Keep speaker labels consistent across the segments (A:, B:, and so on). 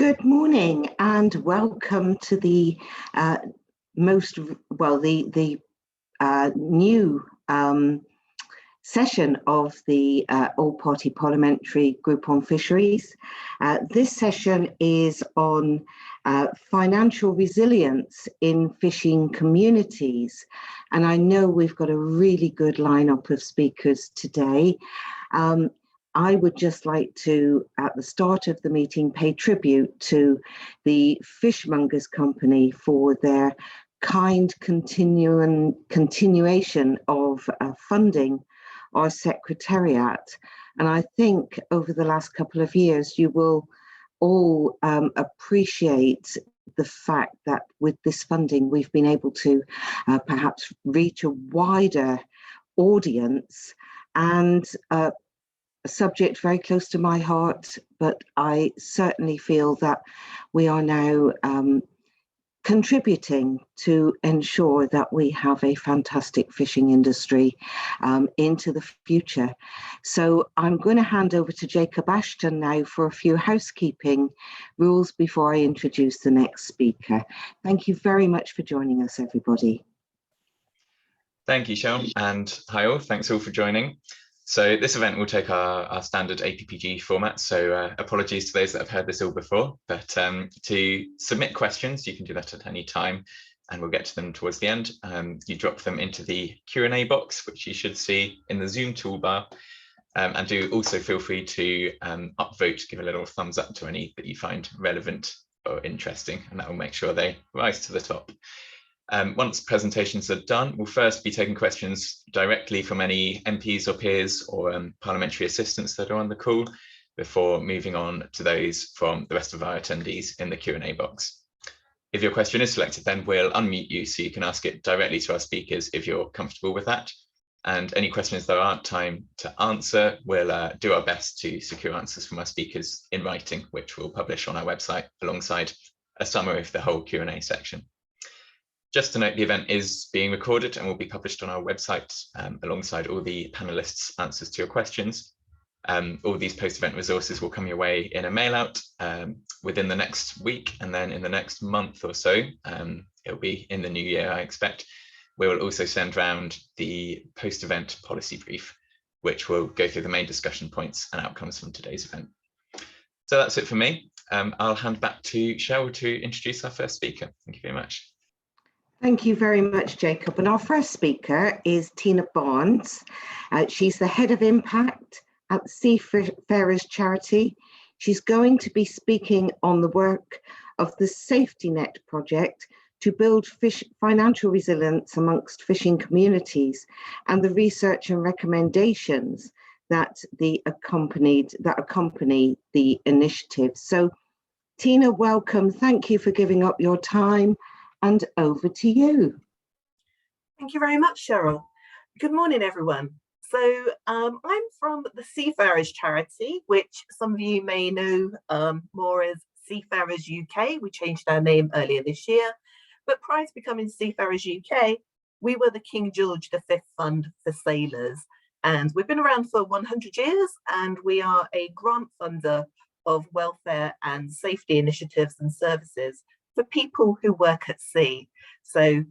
A: Good morning and welcome to the new session of the All-Party Parliamentary Group on Fisheries. This session is on financial resilience in fishing communities, and I know we've got a really good lineup of speakers today. I would just like to, at the start of the meeting, pay tribute to the Fishmongers Company for their kind continuation of funding our secretariat. And I think over the last couple of years, you will all appreciate the fact that with this funding, we've been able to perhaps reach a wider audience, and a subject very close to my heart, but I certainly feel that we are now contributing to ensure that we have a fantastic fishing industry into the future. So I'm going to hand over to Jacob Ashton now for a few housekeeping rules before I introduce the next speaker. Thank you very much for joining us, everybody.
B: Thank you, Cheryl, and hi all, thanks all for joining. So this event will take our standard APPG format, so apologies to those that have heard this all before, but to submit questions, you can do that at any time and we'll get to them towards the end. You drop them into the Q&A box, which you should see in the Zoom toolbar, and do also feel free to upvote, give a little thumbs up to any that you find relevant or interesting, and that will make sure they rise to the top. Once presentations are done, we'll first be taking questions directly from any MPs or peers or parliamentary assistants that are on the call, before moving on to those from the rest of our attendees in the Q&A box. If your question is selected, then we'll unmute you so you can ask it directly to our speakers if you're comfortable with that. And any questions there aren't time to answer, we'll do our best to secure answers from our speakers in writing, which we'll publish on our website alongside a summary of the whole Q&A section. Just to note, the event is being recorded and will be published on our website alongside all the panelists' answers to your questions. All these post-event resources will come your way in a mail out within the next week, and then in the next month or so, it'll be in the new year, I expect, we will also send round the post-event policy brief, which will go through the main discussion points and outcomes from today's event. So that's it for me. I'll hand back to Cheryl to introduce our first speaker. Thank you very much.
A: Thank you very much, Jacob. And our first speaker is Tina Barnes. She's the Head of Impact at the Seafarers Charity. She's going to be speaking on the work of the Safety Net project to build financial resilience amongst fishing communities, and the research and recommendations that accompany the initiative. So, Tina, welcome. Thank you for giving up your time. And over to you.
C: Thank you very much, Cheryl. Good morning, everyone. So I'm from the Seafarers Charity, which some of you may know more as Seafarers UK. We changed our name earlier this year, but prior to becoming Seafarers UK, we were the King George V Fund for Sailors, and we've been around for 100 years, and we are a grant funder of welfare and safety initiatives and services for people who work at sea. So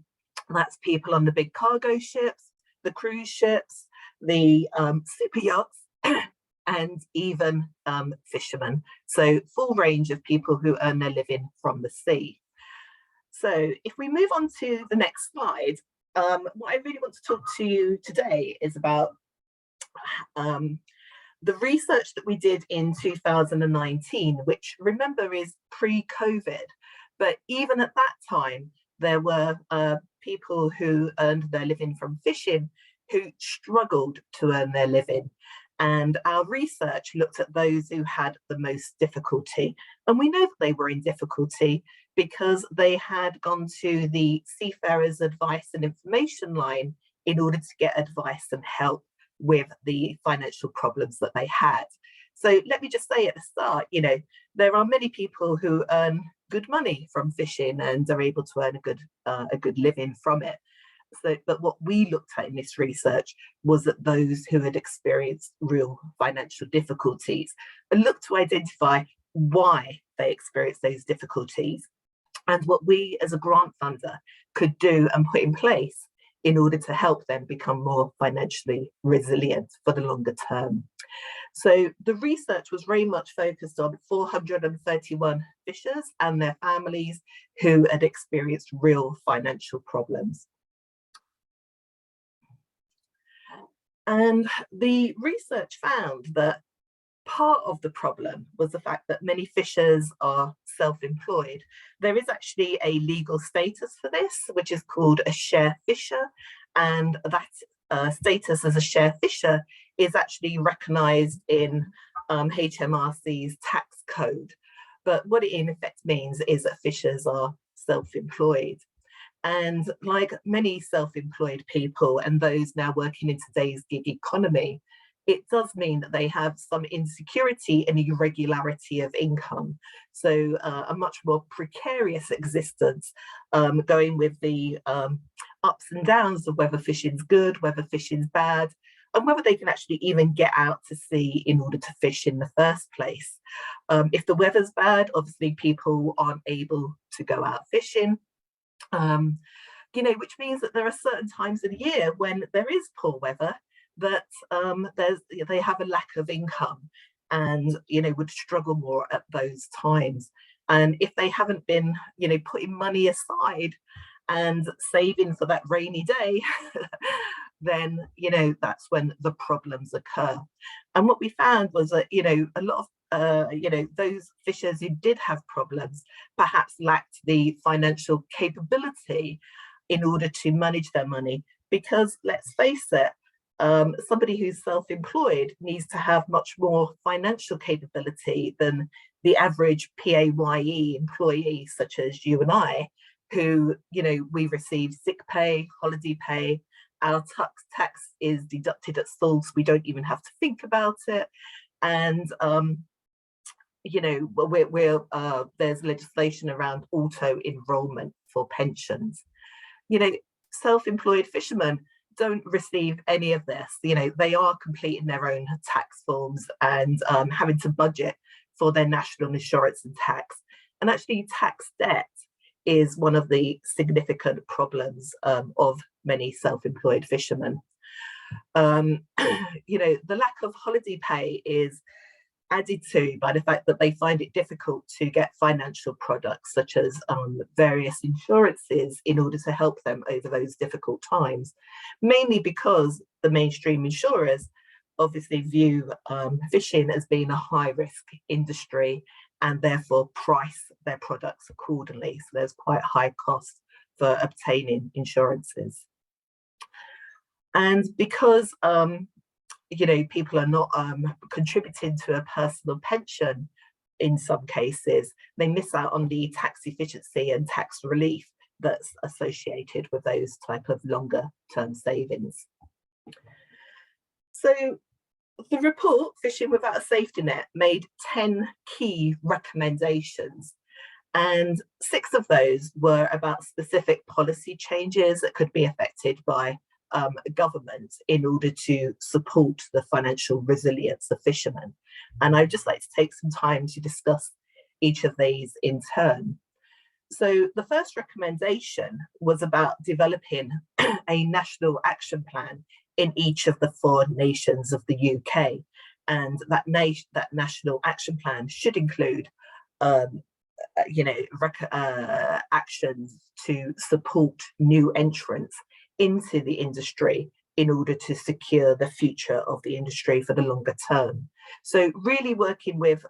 C: that's people on the big cargo ships, the cruise ships, the super yachts, and even fishermen. So full range of people who earn their living from the sea. So if we move on to the next slide, what I really want to talk to you today is about the research that we did in 2019, which, remember, is pre-COVID. But even at that time, there were people who earned their living from fishing who struggled to earn their living. And our research looked at those who had the most difficulty. And we know that they were in difficulty because they had gone to the Seafarers Advice and Information line in order to get advice and help with the financial problems that they had. So let me just say at the start, you know, there are many people who earn good money from fishing and are able to earn a good living from it. So, but what we looked at in this research was that those who had experienced real financial difficulties and looked to identify why they experience those difficulties, and what we as a grant funder could do and put in place in order to help them become more financially resilient for the longer term. So the research was very much focused on 431 fishers and their families who had experienced real financial problems. And the research found that part of the problem was the fact that many fishers are self-employed. There is actually a legal status for this, which is called a share fisher, and that status as a share fisher is actually recognised in HMRC's tax code. But what it in effect means is that fishers are self-employed. And like many self-employed people and those now working in today's gig economy, it does mean that they have some insecurity and irregularity of income. So a much more precarious existence, going with the ups and downs of whether fishing's good, whether fishing's bad, and whether they can actually even get out to sea in order to fish in the first place. If the weather's bad, obviously people aren't able to go out fishing. Which means that there are certain times of the year when there is poor weather that they have a lack of income and would struggle more at those times. And if they haven't been putting money aside and saving for that rainy day, then that's when the problems occur. And what we found was that a lot of those fishers who did have problems perhaps lacked the financial capability in order to manage their money, because let's face it, somebody who's self-employed needs to have much more financial capability than the average PAYE employee, such as you and I, who we receive sick pay, holiday pay, our tax is deducted at source, we don't even have to think about it, and there's legislation around auto enrolment for pensions. Self-employed fishermen don't receive any of this. They are completing their own tax forms and having to budget for their national insurance and tax. And actually, tax debt is one of the significant problems of many self-employed fishermen. The lack of holiday pay is added to by the fact that they find it difficult to get financial products such as various insurances in order to help them over those difficult times, mainly because the mainstream insurers obviously view fishing as being a high-risk industry and therefore price their products accordingly. So there's quite high costs for obtaining insurances. And because people are not contributing to a personal pension in some cases, they miss out on the tax efficiency and tax relief that's associated with those type of longer term savings. So the report, Fishing Without a Safety Net, made 10 key recommendations, and 6 of those were about specific policy changes that could be affected by government in order to support the financial resilience of fishermen. And I'd just like to take some time to discuss each of these in turn. So the first recommendation was about developing a national action plan in each of the 4 nations of the UK. And that national action plan should include actions to support new entrants into the industry in order to secure the future of the industry for the longer term. So really working with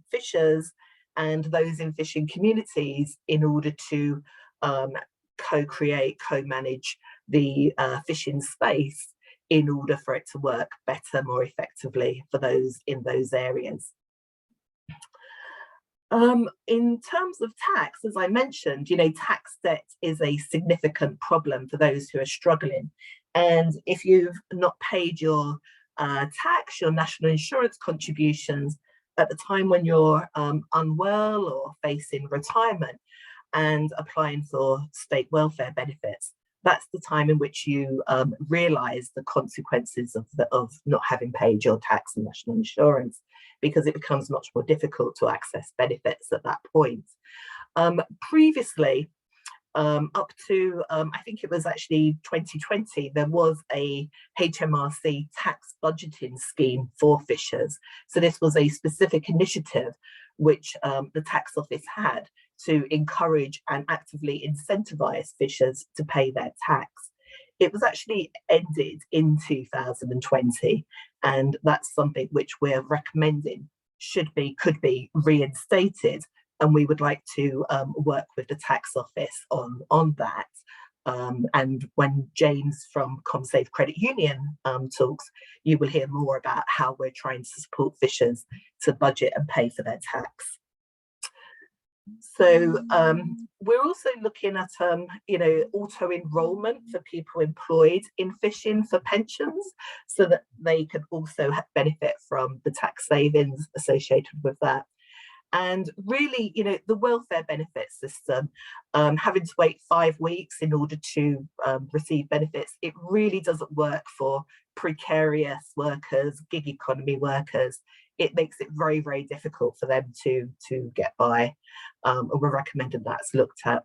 C: fishers and those in fishing communities in order to co-create, co-manage the fishing space in order for it to work better, more effectively for those in those areas. In terms of tax, as I mentioned, tax debt is a significant problem for those who are struggling. And if you've not paid your tax, your national insurance contributions at the time when you're unwell or facing retirement and applying for state welfare benefits, that's the time in which you realise the consequences of not having paid your tax and national insurance, because it becomes much more difficult to access benefits at that point. Previously, up to, I think it was actually 2020, there was a HMRC tax budgeting scheme for fishers. So this was a specific initiative which the tax office had to encourage and actively incentivise fishers to pay their tax. It was actually ended in 2020, and that's something which we're recommending could be reinstated. And we would like to work with the tax office on that. And when James from ComSave Credit Union talks, you will hear more about how we're trying to support fishers to budget and pay for their tax. So we're also looking at, auto enrolment for people employed in fishing for pensions, so that they could also benefit from the tax savings associated with that. And really, the welfare benefit system, having to wait 5 weeks in order to receive benefits, it really doesn't work for precarious workers, gig economy workers. It makes it very, very difficult for them to get by. And we're recommending that's looked at.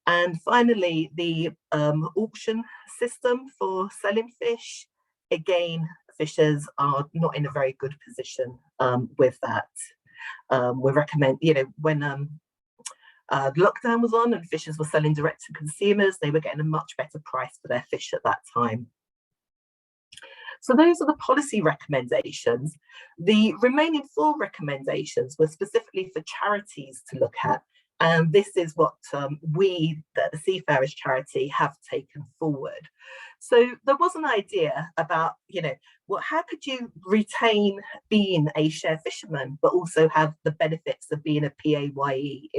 C: And finally, the auction system for selling fish. Again, fishers are not in a very good position with that. We recommend, when lockdown was on and fishers were selling direct to consumers, they were getting a much better price for their fish at that time. So those are the policy recommendations. The remaining 4 recommendations were specifically for charities to look at. And this is what we, the Seafarers Charity, have taken forward. So there was an idea about, how could you retain being a share fisherman, but also have the benefits of being a PAYE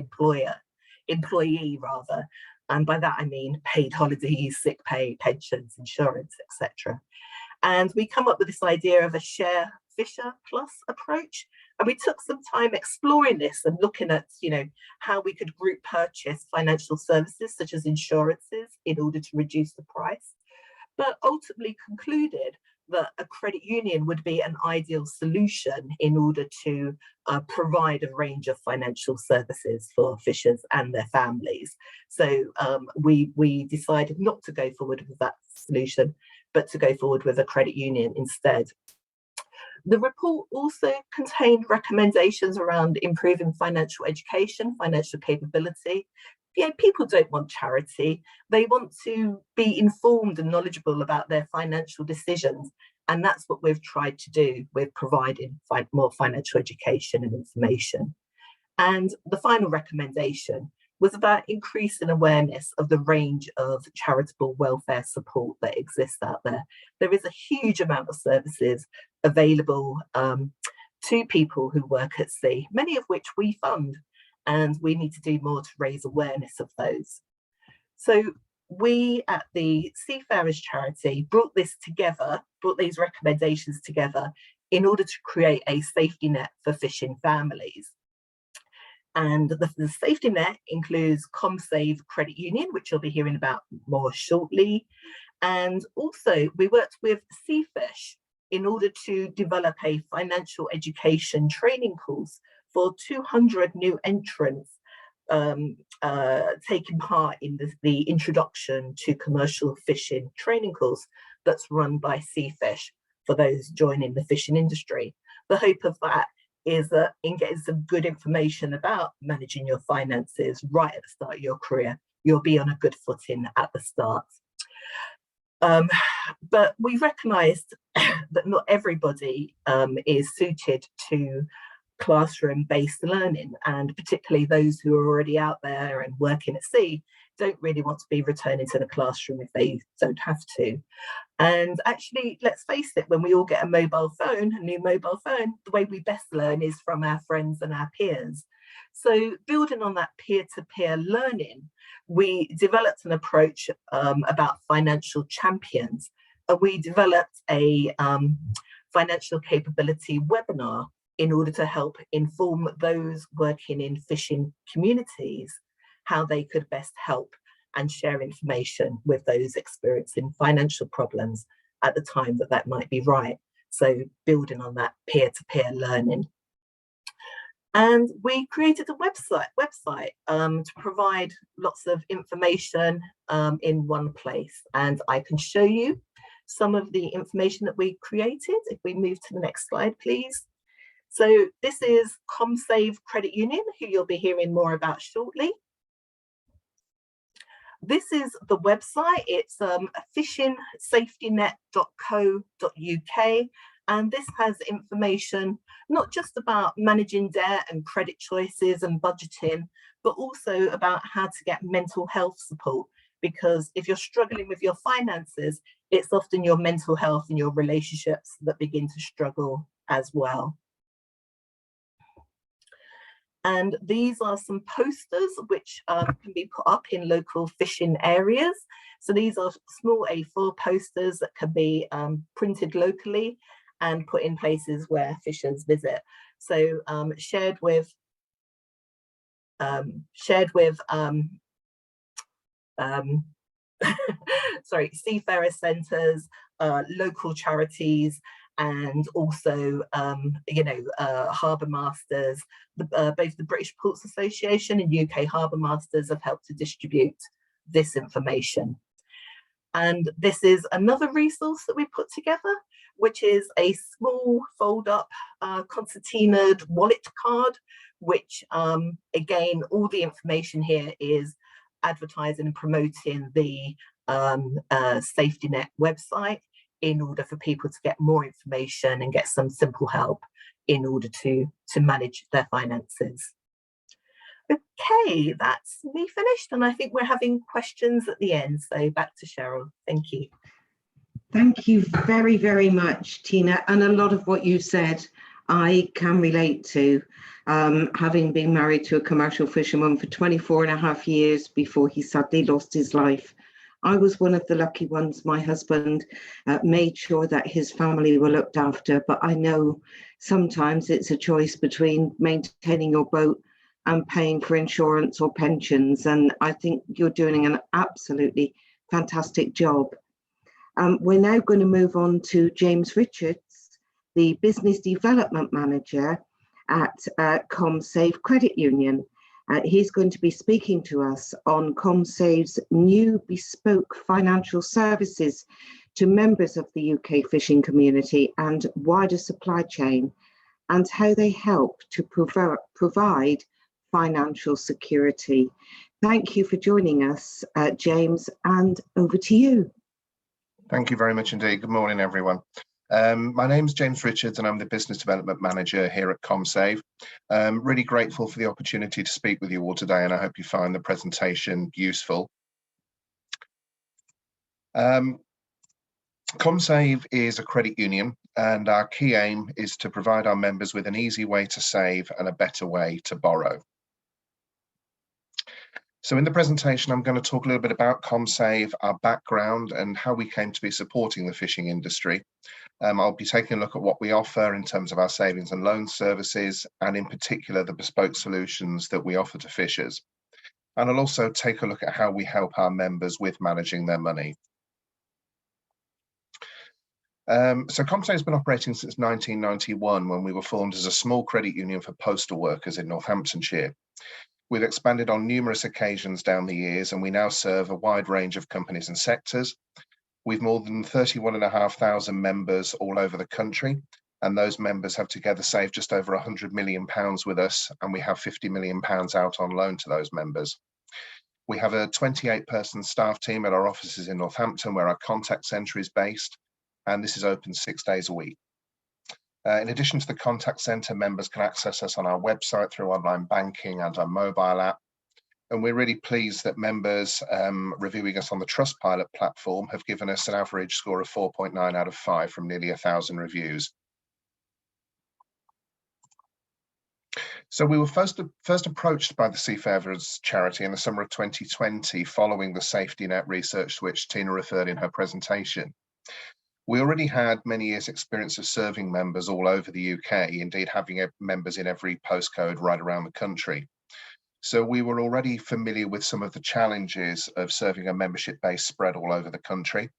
C: employee rather. And by that, I mean paid holidays, sick pay, pensions, insurance, etc. And we come up with this idea of a share fisher plus approach. And we took some time exploring this and looking at, how we could group purchase financial services such as insurances in order to reduce the price, but ultimately concluded that a credit union would be an ideal solution in order to provide a range of financial services for fishers and their families. So we decided not to go forward with that solution, but to go forward with a credit union instead. The report also contained recommendations around improving financial education, financial capability. People don't want charity. They want to be informed and knowledgeable about their financial decisions. And that's what we've tried to do with providing more financial education and information. And the final recommendation was about increasing awareness of the range of charitable welfare support that exists out there. There is a huge amount of services available to people who work at sea, many of which we fund, and we need to do more to raise awareness of those. So we at the Seafarers Charity brought these recommendations together in order to create a safety net for fishing families. And the safety net includes ComSave Credit Union, which you'll be hearing about more shortly. And also we worked with Seafish in order to develop a financial education training course for 200 new entrants taking part in the Introduction to Commercial Fishing training course that's run by Seafish for those joining the fishing industry. The hope of that is that in getting some good information about managing your finances right at the start of your career, you'll be on a good footing at the start. But we recognised that not everybody is suited to classroom-based learning, and particularly those who are already out there and working at sea don't really want to be returning to the classroom if they don't have to. And actually, let's face it, when we all get a new mobile phone, the way we best learn is from our friends and our peers. So building on that peer-to-peer learning, we developed an approach about financial champions. We developed a financial capability webinar in order to help inform those working in fishing communities how they could best help and share information with those experiencing financial problems at the time that might be right. So building on that peer-to-peer learning. And we created a website to provide lots of information in one place. And I can show you some of the information that we created. If we move to the next slide, please. So this is ComSave Credit Union, who you'll be hearing more about shortly. This is the website. It's fishingsafetynet.co.uk. And this has information not just about managing debt and credit choices and budgeting, but also about how to get mental health support. Because if you're struggling with your finances, it's often your mental health and your relationships that begin to struggle as well. And these are some posters which can be put up in local fishing areas. So these are small A4 posters that can be printed locally and put in places where fishers visit. So shared with sorry, seafarer centres, local charities, and also harbour masters. Both the British Ports Association and UK Harbour Masters have helped to distribute this information. And this is another resource that we put together, which is a small fold-up concertinaed wallet card, which again, all the information here is advertising and promoting the Safety Net website in order for people to get more information and get some simple help in order to manage their finances. Okay, that's me finished, and I think we're having questions at the end, so back to Cheryl. Thank you.
A: Thank you very, very much, Tina. And a lot of what you said, I can relate to, having been married to a commercial fisherman for 24.5 years before he sadly lost his life. I was one of the lucky ones. My husband made sure that his family were looked after, but I know sometimes it's a choice between maintaining your boat and paying for insurance or pensions. And I think you're doing an absolutely fantastic job. We're now going to move on to James Richards, the Business Development Manager at ComSave Credit Union. He's going to be speaking to us on ComSave's new bespoke financial services to members of the UK fishing community and wider supply chain, and how they help to provide financial security. Thank you for joining us, James, and over to you.
D: Thank you very much indeed. Good morning, everyone. My name's James Richards and I'm the Business Development Manager here at ComSave. Really grateful for the opportunity to speak with you all today, and I hope you find the presentation useful. ComSave is a credit union, and our key aim is to provide our members with an easy way to save and a better way to borrow. So in the presentation, I'm going to talk a little bit about ComSave, our background, and how we came to be supporting the fishing industry. I'll be taking a look at what we offer in terms of our savings and loan services, and in particular, the bespoke solutions that we offer to fishers. And I'll also take a look at how we help our members with managing their money. So ComSave has been operating since 1991, when we were formed as a small credit union for postal workers in Northamptonshire. We've expanded on numerous occasions down the years, and we now serve a wide range of companies and sectors. We've more than 31,500 members all over the country, and those members have together saved just over £100 million with us, and we have £50 million out on loan to those members. We have a 28-person staff team at our offices in Northampton, where our contact centre is based, and this is open 6 days a week. In addition to the contact centre, members can access us on our website through online banking and our mobile app. And we're really pleased that members reviewing us on the Trustpilot platform have given us an average score of 4.9 out of 5 from nearly 1,000 reviews. So we were first approached by the Seafarers charity in the summer of 2020, following the safety net research to which Tina referred in her presentation. We already had many years' experience of serving members all over the UK, indeed having members in every postcode right around the country. So we were already familiar with some of the challenges of serving a membership base spread all over the country.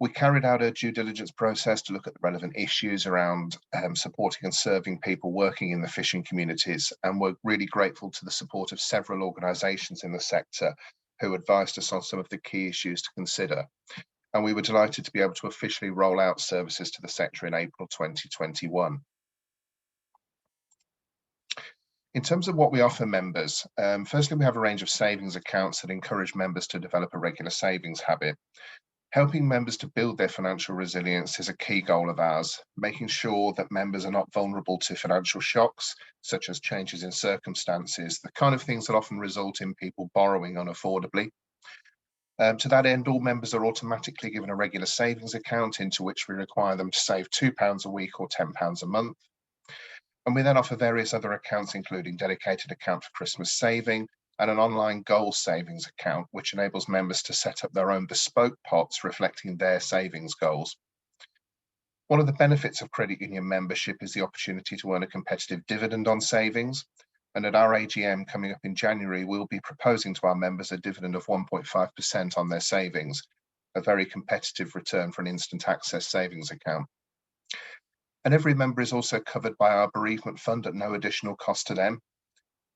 D: We carried out a due diligence process to look at the relevant issues around supporting and serving people working in the fishing communities, and we're really grateful to the support of several organisations in the sector who advised us on some of the key issues to consider. And we were delighted to be able to officially roll out services to the sector in April 2021. In terms of what we offer members, firstly, we have a range of savings accounts that encourage members to develop a regular savings habit. Helping members to build their financial resilience is a key goal of ours, making sure that members are not vulnerable to financial shocks, such as changes in circumstances, the kind of things that often result in people borrowing unaffordably. To that end, all members are automatically given a regular savings account into which we require them to save £2 a week or £10 a month. And we then offer various other accounts, including dedicated account for Christmas saving, and an online goal savings account, which enables members to set up their own bespoke pots reflecting their savings goals. One of the benefits of credit union membership is the opportunity to earn a competitive dividend on savings. And at our AGM coming up in January, we'll be proposing to our members a dividend of 1.5% on their savings, a very competitive return for an instant access savings account. And every member is also covered by our bereavement fund at no additional cost to them.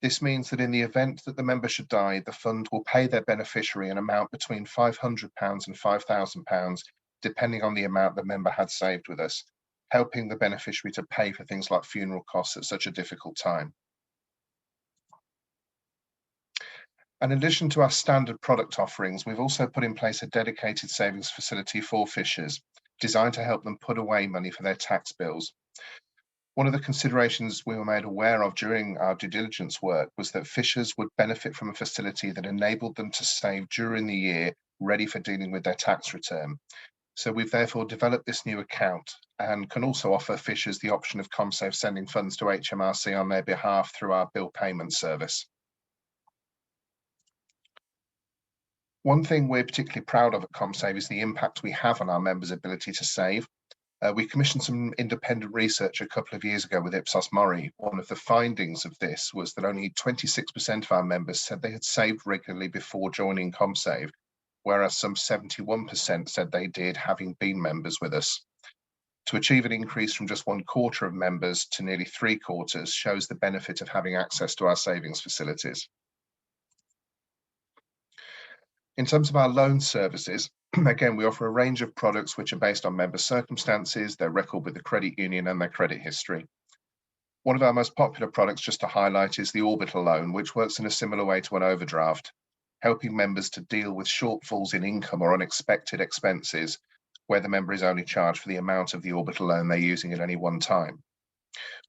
D: This means that in the event that the member should die, the fund will pay their beneficiary an amount between £500 and £5,000, depending on the amount the member had saved with us, helping the beneficiary to pay for things like funeral costs at such a difficult time. And in addition to our standard product offerings, we've also put in place a dedicated savings facility for fishers, designed to help them put away money for their tax bills. One of the considerations we were made aware of during our due diligence work was that fishers would benefit from a facility that enabled them to save during the year, ready for dealing with their tax return. So we've therefore developed this new account and can also offer fishers the option of ComSave sending funds to HMRC on their behalf through our bill payment service. One thing we're particularly proud of at ComSave is the impact we have on our members' ability to save. We commissioned some independent research a couple of years ago with Ipsos Mori. One of the findings of this was that only 26% of our members said they had saved regularly before joining ComSave, whereas some 71% said they did, having been members with us. To achieve an increase from just 1/4 of members to nearly 3/4 shows the benefit of having access to our savings facilities. In terms of our loan services, again, we offer a range of products which are based on member circumstances, their record with the credit union and their credit history. One of our most popular products, just to highlight, is the Orbital loan, which works in a similar way to an overdraft, helping members to deal with shortfalls in income or unexpected expenses, where the member is only charged for the amount of the Orbital loan they're using at any one time.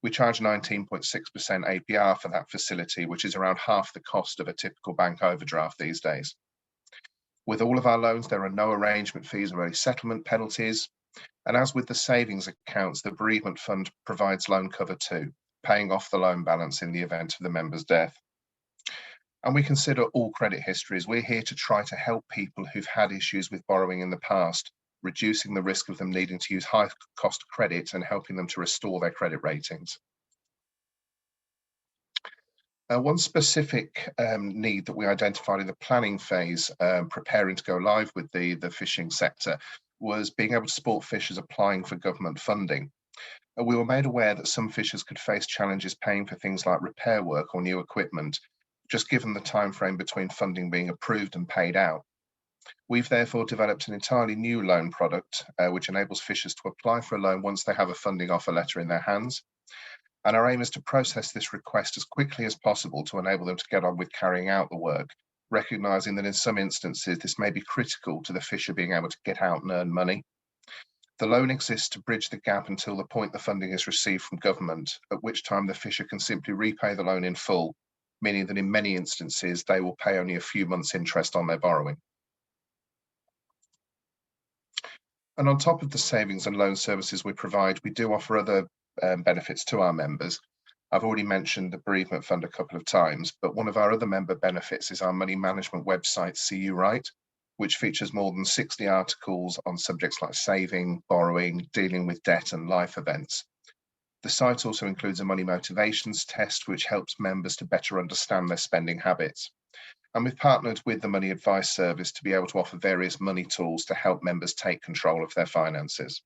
D: We charge 19.6% APR for that facility, which is around half the cost of a typical bank overdraft these days. With all of our loans, there are no arrangement fees or early settlement penalties. And as with the savings accounts, the bereavement fund provides loan cover too, paying off the loan balance in the event of the member's death. And we consider all credit histories. We're here to try to help people who've had issues with borrowing in the past, reducing the risk of them needing to use high cost credit and helping them to restore their credit ratings. One specific need that we identified in the planning phase, preparing to go live with the fishing sector, was being able to support fishers applying for government funding. We were made aware that some fishers could face challenges paying for things like repair work or new equipment, just given the time frame between funding being approved and paid out. We've therefore developed an entirely new loan product, which enables fishers to apply for a loan once they have a funding offer letter in their hands. And our aim is to process this request as quickly as possible to enable them to get on with carrying out the work, recognising that in some instances this may be critical to the fisher being able to get out and earn money. The loan exists to bridge the gap until the point the funding is received from government, at which time the fisher can simply repay the loan in full, meaning that in many instances they will pay only a few months' interest on their borrowing. And on top of the savings and loan services we provide, we do offer other benefits to our members. I've already mentioned the bereavement fund a couple of times, but one of our other member benefits is our money management website, See You Right, which features more than 60 articles on subjects like saving, borrowing, dealing with debt and life events. The site also includes a money motivations test, which helps members to better understand their spending habits. And we've partnered with the Money Advice Service to be able to offer various money tools to help members take control of their finances.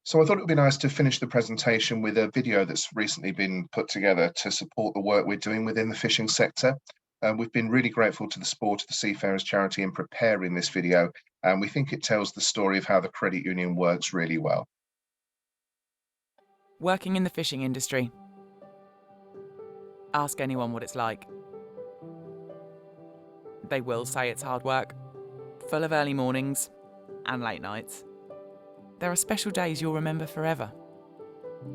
D: So I thought it would be nice to finish the presentation with a video that's recently been put together to support the work we're doing within the fishing sector. We've been really grateful to the support of the Seafarers Charity in preparing this video, and we think it tells the story of how the credit union works really well.
E: Working in the fishing industry. Ask anyone what it's like. They will say it's hard work, full of early mornings and late nights. There are special days you'll remember forever,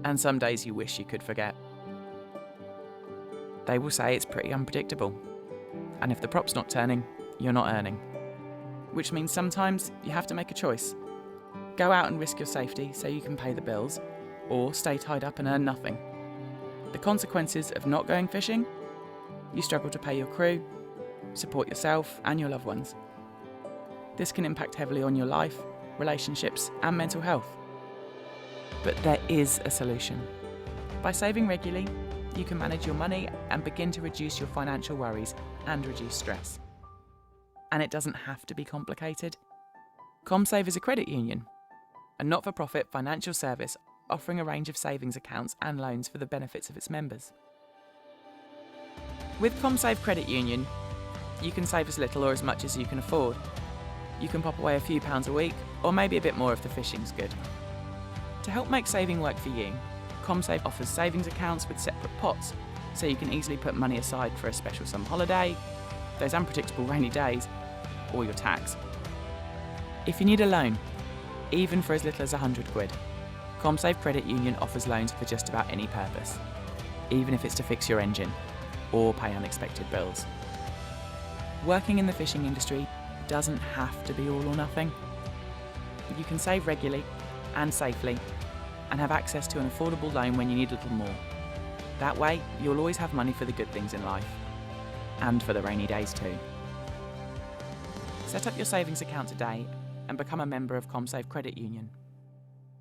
E: and some days you wish you could forget. They will say it's pretty unpredictable, and if the prop's not turning, you're not earning. Which means sometimes you have to make a choice. Go out and risk your safety so you can pay the bills, or stay tied up and earn nothing. The consequences of not going fishing? You struggle to pay your crew, support yourself and your loved ones. This can impact heavily on your life, relationships and mental health. But there is a solution. By saving regularly, you can manage your money and begin to reduce your financial worries and reduce stress. And it doesn't have to be complicated. ComSave is a credit union, a not-for-profit financial service offering a range of savings accounts and loans for the benefits of its members. With ComSave Credit Union, you can save as little or as much as you can afford. You can pop away a few pounds a week, or maybe a bit more if the fishing's good. To help make saving work for you, ComSave offers savings accounts with separate pots, so you can easily put money aside for a special summer holiday, those unpredictable rainy days, or your tax. If you need a loan, even for as little as £100, ComSave Credit Union offers loans for just about any purpose, even if it's to fix your engine or pay unexpected bills. Working in the fishing industry doesn't have to be all or nothing. You can save regularly and safely and have access to an affordable loan when you need a little more. That way, you'll always have money for the good things in life and for the rainy days too. Set up your savings account today and become a member of ComSave Credit Union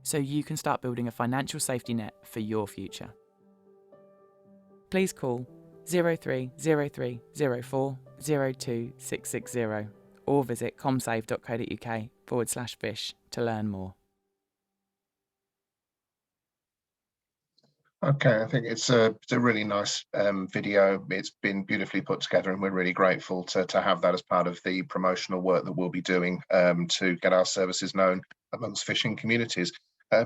E: so you can start building a financial safety net for your future. Please call 030304 02660 or visit comsave.co.uk/fish to learn more.
D: Okay, I think it's a really nice video. It's been beautifully put together, and we're really grateful to have that as part of the promotional work that we'll be doing to get our services known amongst fishing communities.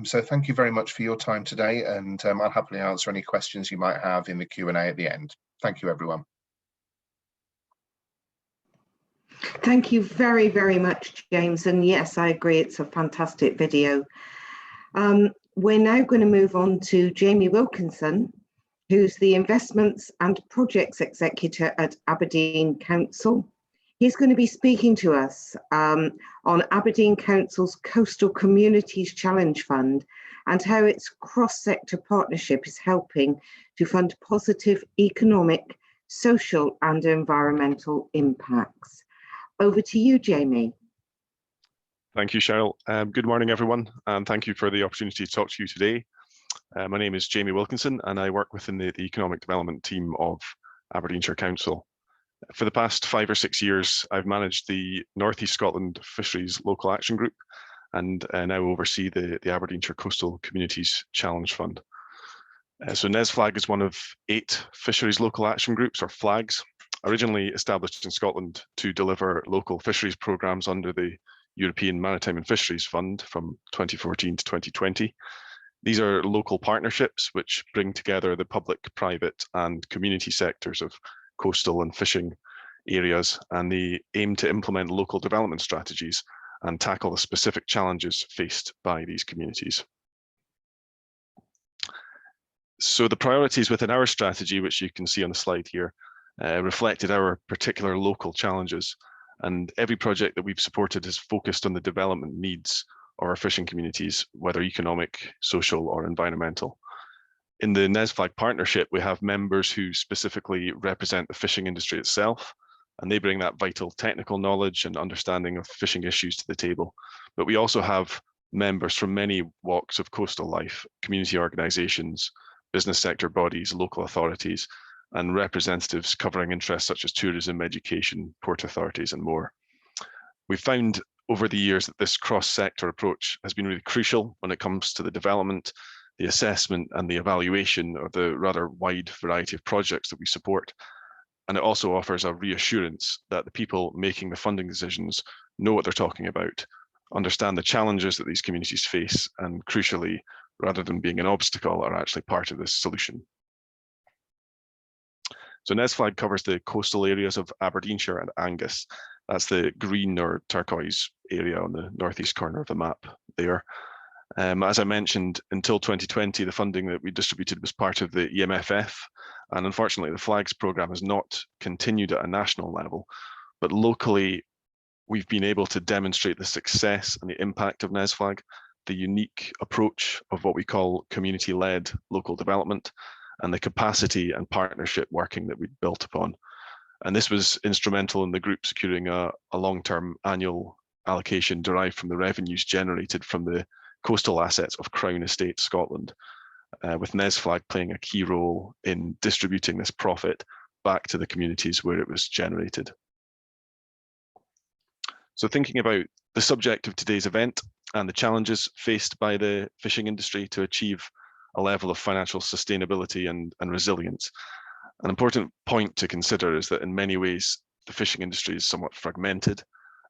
D: So thank you very much for your time today, and I'll happily answer any questions you might have in the Q&A at the end. Thank you, everyone.
A: Thank you very, very much, James. And yes, I agree, it's a fantastic video. We're now going to move on to Jamie Wilkinson, who's the Investments and Projects Executive at Aberdeen Council. He's going to be speaking to us on Aberdeen Council's Coastal Communities Challenge Fund and how its cross-sector partnership is helping to fund positive economic, social and environmental impacts. Over to you, Jamie.
F: Thank you, Cheryl. Good morning, everyone, and thank you for the opportunity to talk to you today. My name is Jamie Wilkinson, and I work within the economic development team of Aberdeenshire Council. For the past 5 or 6 years, I've managed the North East Scotland Fisheries Local Action Group and now oversee the Aberdeenshire Coastal Communities Challenge Fund. So NESFLAG is one of 8 fisheries local action groups, or flags, originally established in Scotland to deliver local fisheries programmes under the European Maritime and Fisheries Fund from 2014 to 2020. These are local partnerships which bring together the public, private and community sectors of coastal and fishing areas, and they aim to implement local development strategies and tackle the specific challenges faced by these communities. So the priorities within our strategy, which you can see on the slide here, reflected our particular local challenges, and every project that we've supported has focused on the development needs of our fishing communities, whether economic, social or environmental. In the NESFLAG partnership, we have members who specifically represent the fishing industry itself, and they bring that vital technical knowledge and understanding of fishing issues to the table. But we also have members from many walks of coastal life, community organisations, business sector bodies, local authorities, and representatives covering interests such as tourism, education, port authorities, and more. We've found over the years that this cross-sector approach has been really crucial when it comes to the development, the assessment, and the evaluation of the rather wide variety of projects that we support. And it also offers a reassurance that the people making the funding decisions know what they're talking about, understand the challenges that these communities face, and crucially, rather than being an obstacle, are actually part of this solution. So NESFLAG covers the coastal areas of Aberdeenshire and Angus. That's the green or turquoise area on the northeast corner of the map there. As I mentioned, until 2020, the funding that we distributed was part of the EMFF, and unfortunately the FLAGS programme has not continued at a national level, but locally we've been able to demonstrate the success and the impact of NESFLAG, the unique approach of what we call community-led local development, and the capacity and partnership working that we'd built upon. And this was instrumental in the group securing a long-term annual allocation derived from the revenues generated from the coastal assets of Crown Estate Scotland, with NESFLAG playing a key role in distributing this profit back to the communities where it was generated. So thinking about the subject of today's event and the challenges faced by the fishing industry to achieve a level of financial sustainability and resilience, an important point to consider is that in many ways, the fishing industry is somewhat fragmented.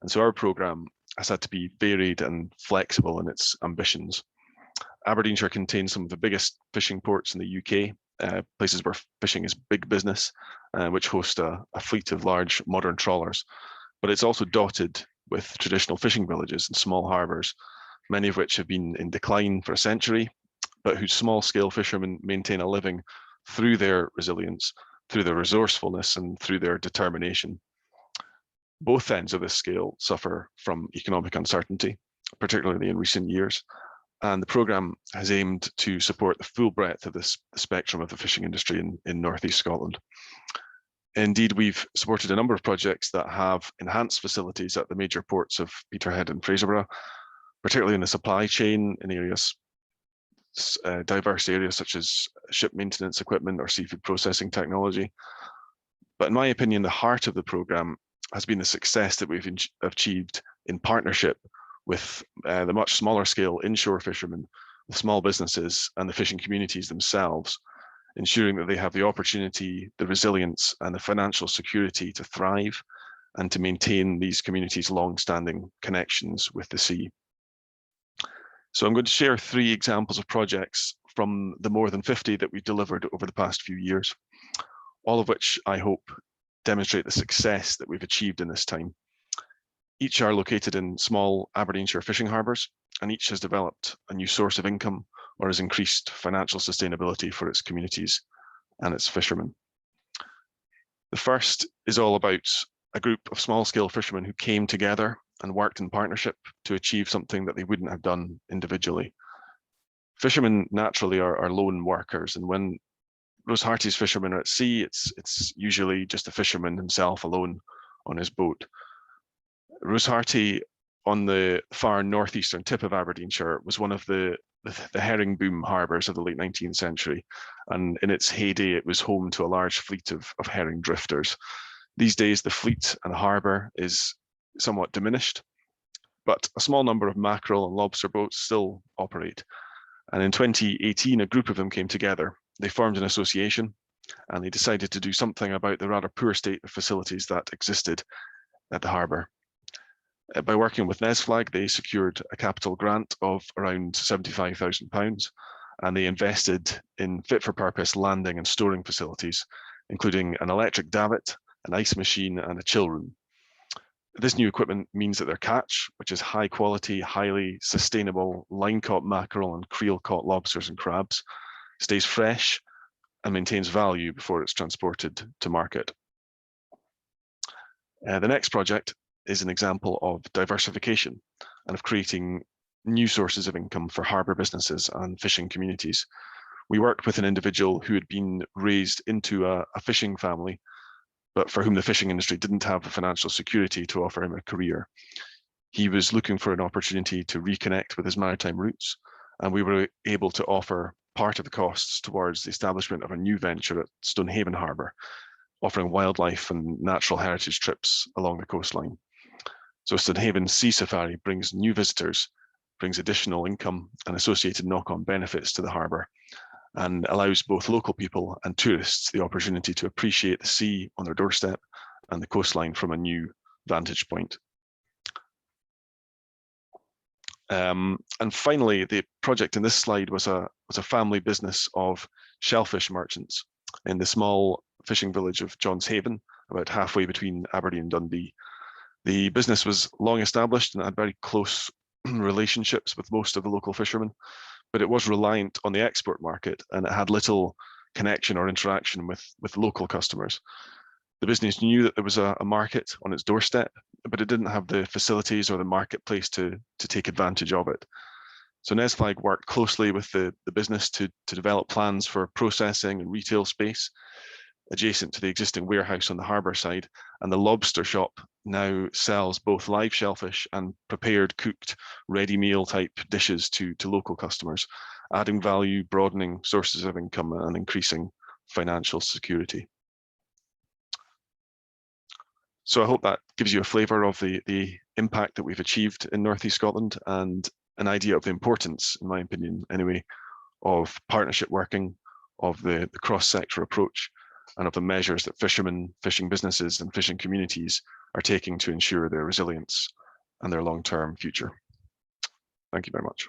F: And so our programme has had to be varied and flexible in its ambitions. Aberdeenshire contains some of the biggest fishing ports in the UK, places where fishing is big business, which host a fleet of large modern trawlers. But it's also dotted with traditional fishing villages and small harbours, many of which have been in decline for a century, but whose small-scale fishermen maintain a living through their resilience, through their resourcefulness, and through their determination. Both ends of this scale suffer from economic uncertainty, particularly in recent years, and the programme has aimed to support the full breadth of the spectrum of the fishing industry in North East Scotland. Indeed, we've supported a number of projects that have enhanced facilities at the major ports of Peterhead and Fraserburgh, particularly in the supply chain in areas, diverse areas such as ship maintenance equipment or seafood processing technology. But in my opinion, the heart of the programme has been the success that we've achieved in partnership with the much smaller scale inshore fishermen, the small businesses and the fishing communities themselves, ensuring that they have the opportunity, the resilience and the financial security to thrive and to maintain these communities' long-standing connections with the sea. So I'm going to share 3 examples of projects from the more than 50 that we've delivered over the past few years, all of which I hope demonstrate the success that we've achieved in this time. Each are located in small Aberdeenshire fishing harbours, and each has developed a new source of income or has increased financial sustainability for its communities and its fishermen. The first is all about a group of small-scale fishermen who came together and worked in partnership to achieve something that they wouldn't have done individually. Fishermen naturally are lone workers, and when Rose Harty's fishermen are at sea, it's usually just the fisherman himself alone on his boat. Rose Harty, on the far northeastern tip of Aberdeenshire, was one of the herring boom harbours of the late 19th century, and in its heyday it was home to a large fleet of herring drifters. These days the fleet and harbour is somewhat diminished, but a small number of mackerel and lobster boats still operate. And in 2018, a group of them came together. They formed an association and they decided to do something about the rather poor state of facilities that existed at the harbour. By working with NESFLAG, they secured a capital grant of around £75,000, and they invested in fit-for-purpose landing and storing facilities, including an electric davit, an ice machine, and a chill room. This new equipment means that their catch, which is high quality, highly sustainable line-caught mackerel and creel-caught lobsters and crabs, stays fresh and maintains value before it's transported to market. The next project is an example of diversification and of creating new sources of income for harbour businesses and fishing communities. We worked with an individual who had been raised into a fishing family, but for whom the fishing industry didn't have the financial security to offer him a career. He was looking for an opportunity to reconnect with his maritime roots, and we were able to offer part of the costs towards the establishment of a new venture at Stonehaven Harbour, offering wildlife and natural heritage trips along the coastline. So Stonehaven Sea Safari brings new visitors, brings additional income and associated knock-on benefits to the harbour, and allows both local people and tourists the opportunity to appreciate the sea on their doorstep and the coastline from a new vantage point. And finally, the project in this slide was a family business of shellfish merchants in the small fishing village of Johns Haven, about halfway between Aberdeen and Dundee. The business was long established and had very close relationships with most of the local fishermen, but it was reliant on the export market, and it had little connection or interaction with local customers. The business knew that there was a market on its doorstep, but it didn't have the facilities or the marketplace to take advantage of it. So Nesflag worked closely with the business to develop plans for processing and retail space adjacent to the existing warehouse on the harbour side, and the lobster shop now sells both live shellfish and prepared, cooked, ready meal type dishes to local customers, adding value, broadening sources of income and increasing financial security. So I hope that gives you a flavour of the impact that we've achieved in North East Scotland, and an idea of the importance, in my opinion anyway, of partnership working, of the cross-sector approach, and of the measures that fishermen, fishing businesses and fishing communities are taking to ensure their resilience and their long-term future. Thank you very much.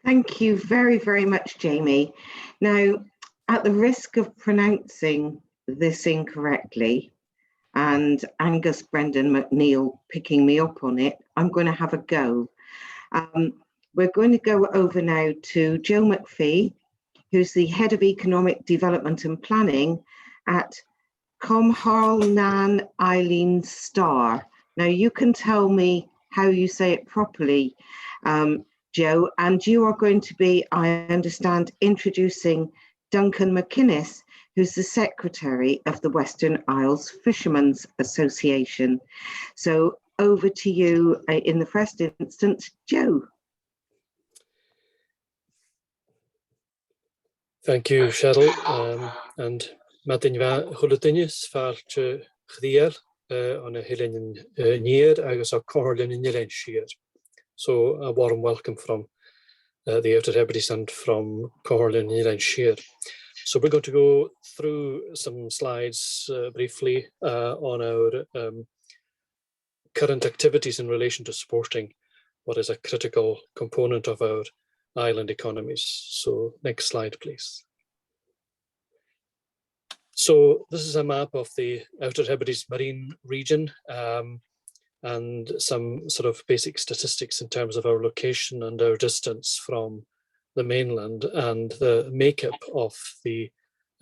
A: Thank you very, very much, Jamie. Now, at the risk of pronouncing this incorrectly, and Angus Brendan McNeil picking me up on it, I'm going to have a go. We're going to go over now to Joe McPhee, who's the Head of Economic Development and Planning at Comharl Eileen Star. Now, you can tell me how you say it properly, Joe, and you are going to be, I understand, introducing Duncan McInnes, who's the Secretary of the Western Isles Fishermen's Association. So over to you in the first instance, Joe.
G: Thank you, Cheryl, and Matinva Hulutinis Farche Chdier on a Helen near Agus a Corlin in Yelenshire. So a warm welcome from the Outer Hebrides and from Corlin in Yelenshire. So we're going to go through some slides briefly on our current activities in relation to supporting what is a critical component of our island economies. So next slide, please. So this is a map of the Outer Hebrides marine region and some sort of basic statistics in terms of our location and our distance from the mainland and the makeup of the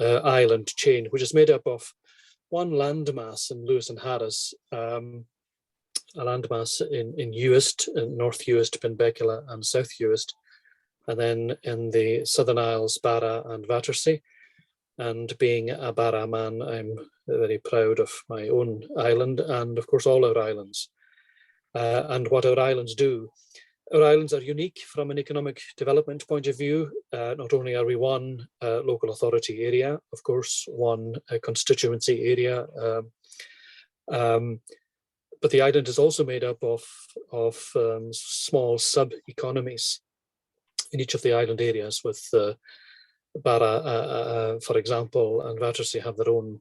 G: island chain, which is made up of one landmass in Lewis and Harris, a landmass in Uist, in North Uist, Benbecula and South Uist, and then in the Southern Isles, Barra and Battersea. And being a Barra man, I'm very proud of my own island and of course all our islands and what our islands do. Our islands are unique from an economic development point of view. Not only are we one local authority area, of course, one constituency area, but the island is also made up of small sub-economies in each of the island areas, with Barra, for example, and Battersea have their own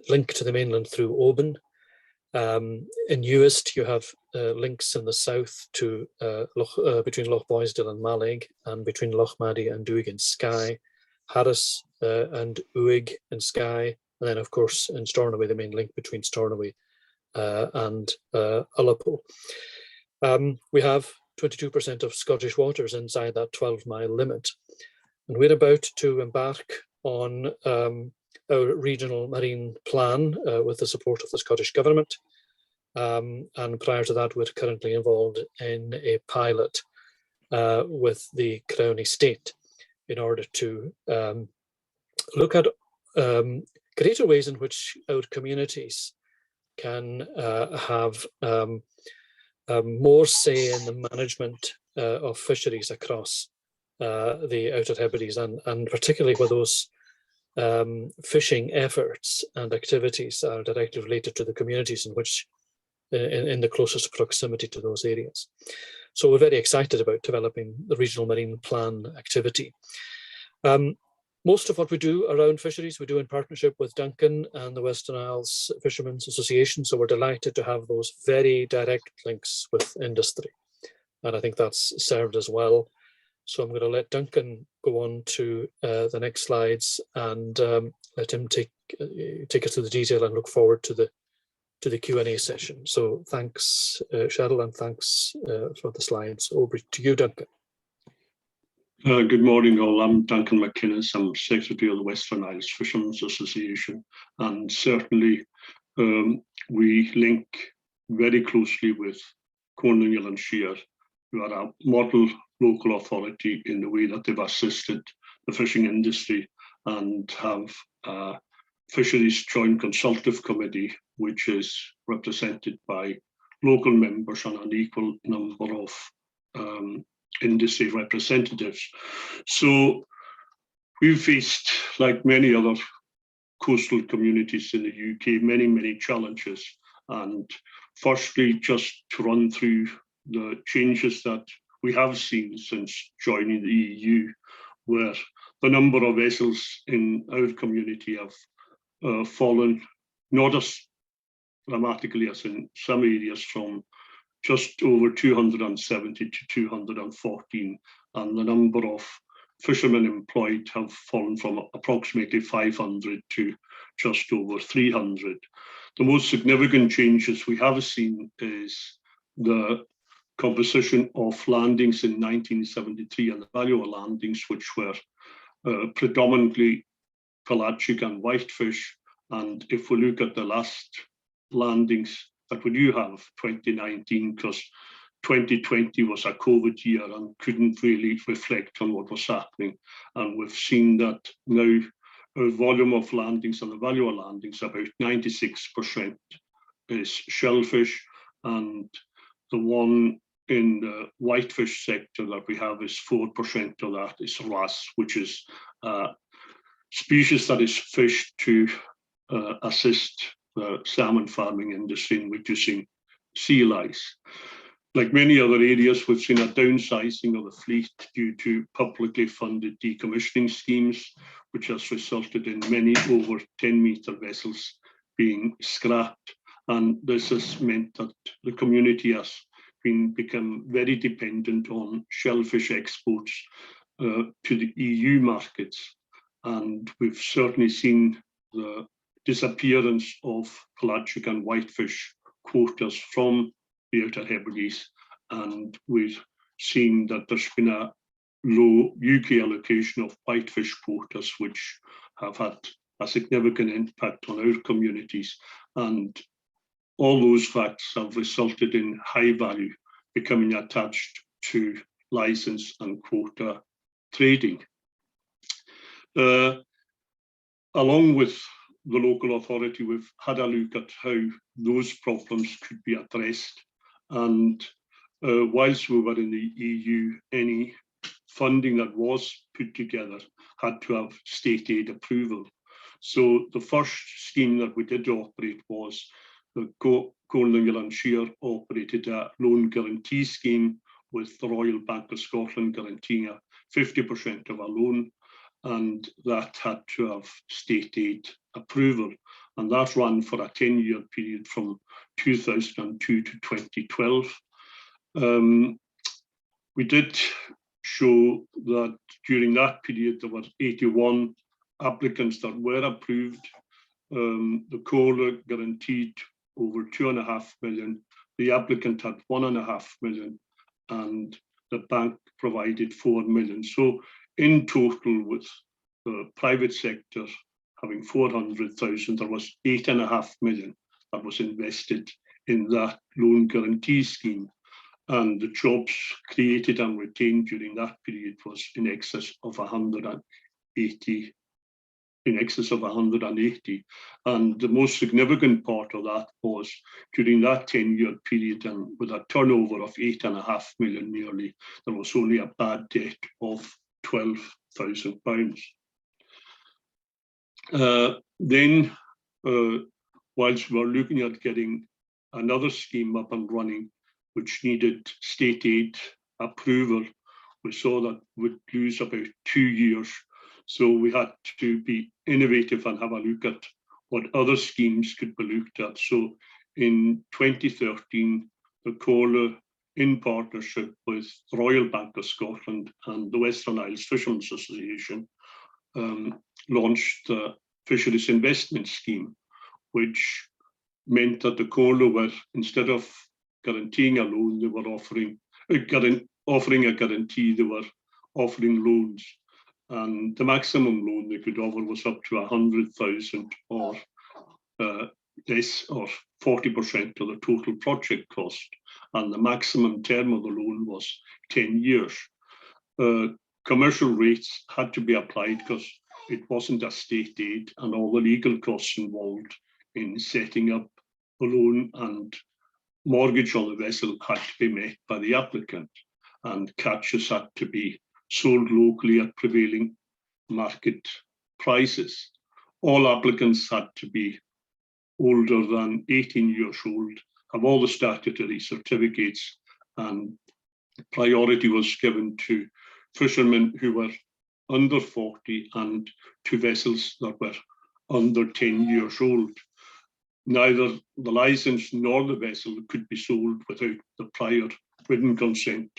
G: link to the mainland through Oban. In Uist, you have links in the south to between Loch Boisdale and Mallaig, and between Loch Maddie and Uig in Skye, Harris and Uig in Skye, and then of course in Stornoway, the main link between Stornoway and Ullapool. We have 22% of Scottish waters inside that 12-mile limit, and we're about to embark on our regional marine plan with the support of the Scottish Government. And prior to that, we're currently involved in a pilot with the Crown Estate in order to look at greater ways in which our communities can have more say in the management of fisheries across the Outer Hebrides, and particularly where those fishing efforts and activities are directly related to the communities in which, in the closest proximity to those areas. So we're very excited about developing the Regional Marine Plan activity. Most of what we do around fisheries, we do in partnership with Duncan and the Western Isles Fishermen's Association. So we're delighted to have those very direct links with industry. And I think that's served us well. So I'm going to let Duncan go on to the next slides and let him take us through the detail, and look forward to the Q&A session. So thanks, Cheryl, and thanks for the slides. Over to you, Duncan.
H: Good morning, all. I'm Duncan McInnes. I'm Secretary of the Western Isles Fishermen's Association, and certainly we link very closely with Cornwall and Shear, who are a model local authority in the way that they've assisted the fishing industry, and have a Fisheries Joint Consultative Committee, which is represented by local members and an equal number of industry representatives. So we've faced, like many other coastal communities in the UK, many challenges. And firstly, just to run through the changes that we have seen since joining the EU, where the number of vessels in our community have fallen, not as dramatically as in some areas, from just over 270 to 214, and the number of fishermen employed have fallen from approximately 500 to just over 300. The most significant changes we have seen is the composition of landings in 1973 and the value of landings, which were predominantly pelagic and whitefish. And if we look at the last landings that we do have, 2019, because 2020 was a COVID year and couldn't really reflect on what was happening. And we've seen that now our volume of landings and the value of landings, about 96% is shellfish, and the one in the whitefish sector that we have is 4% of that is wrasse, which is a species that is fished to assist the salmon farming industry in reducing sea lice. Like many other areas, we've seen a downsizing of the fleet due to publicly funded decommissioning schemes, which has resulted in many over 10-metre vessels being scrapped. And this has meant that the community has become very dependent on shellfish exports to the EU markets. And we've certainly seen the disappearance of pelagic and whitefish quotas from the Outer Hebrides, and we've seen that there's been a low UK allocation of whitefish quotas, which have had a significant impact on our communities. And all those facts have resulted in high value becoming attached to license and quota trading. Along with the local authority, we've had a look at how those problems could be addressed. And whilst we were in the EU, any funding that was put together had to have state aid approval. So the first scheme that we did operate was the Cornwall and Shear operated a loan guarantee scheme, with the Royal Bank of Scotland guaranteeing 50% of a loan, and that had to have state aid approval. And that ran for a 10-year period from 2002 to 2012. We did show that during that period there were 81 applicants that were approved. The caller guaranteed over 2.5 million. The applicant had 1.5 million, and the bank provided 4 million. So in total, with the private sector having 400,000, there was 8.5 million that was invested in that loan guarantee scheme. And the jobs created and retained during that period was in excess of 180 in excess of 180. And the most significant part of that was during that 10-year period, and with a turnover of 8.5 million nearly, there was only a bad debt of £12,000. Then, whilst we were looking at getting another scheme up and running, which needed state aid approval, we saw that we'd lose about 2 years. So we had to be innovative and have a look at what other schemes could be looked at. So in 2013, the COLA, in partnership with the Royal Bank of Scotland and the Western Isles Fishermen's Association, launched the Fisheries Investment Scheme, which meant that the COLA were, instead of guaranteeing a loan, they were offering a guarantee, they were offering loans. And the maximum loan they could offer was up to 100,000 or less, or 40% of the total project cost. And the maximum term of the loan was 10 years. Commercial rates had to be applied because it wasn't a state aid, and all the legal costs involved in setting up a loan and mortgage on the vessel had to be met by the applicant, and catches had to be sold locally at prevailing market prices. All applicants had to be older than 18 years old, have all the statutory certificates, and priority was given to fishermen who were under 40 and to vessels that were under 10 years old. Neither the licence nor the vessel could be sold without the prior written consent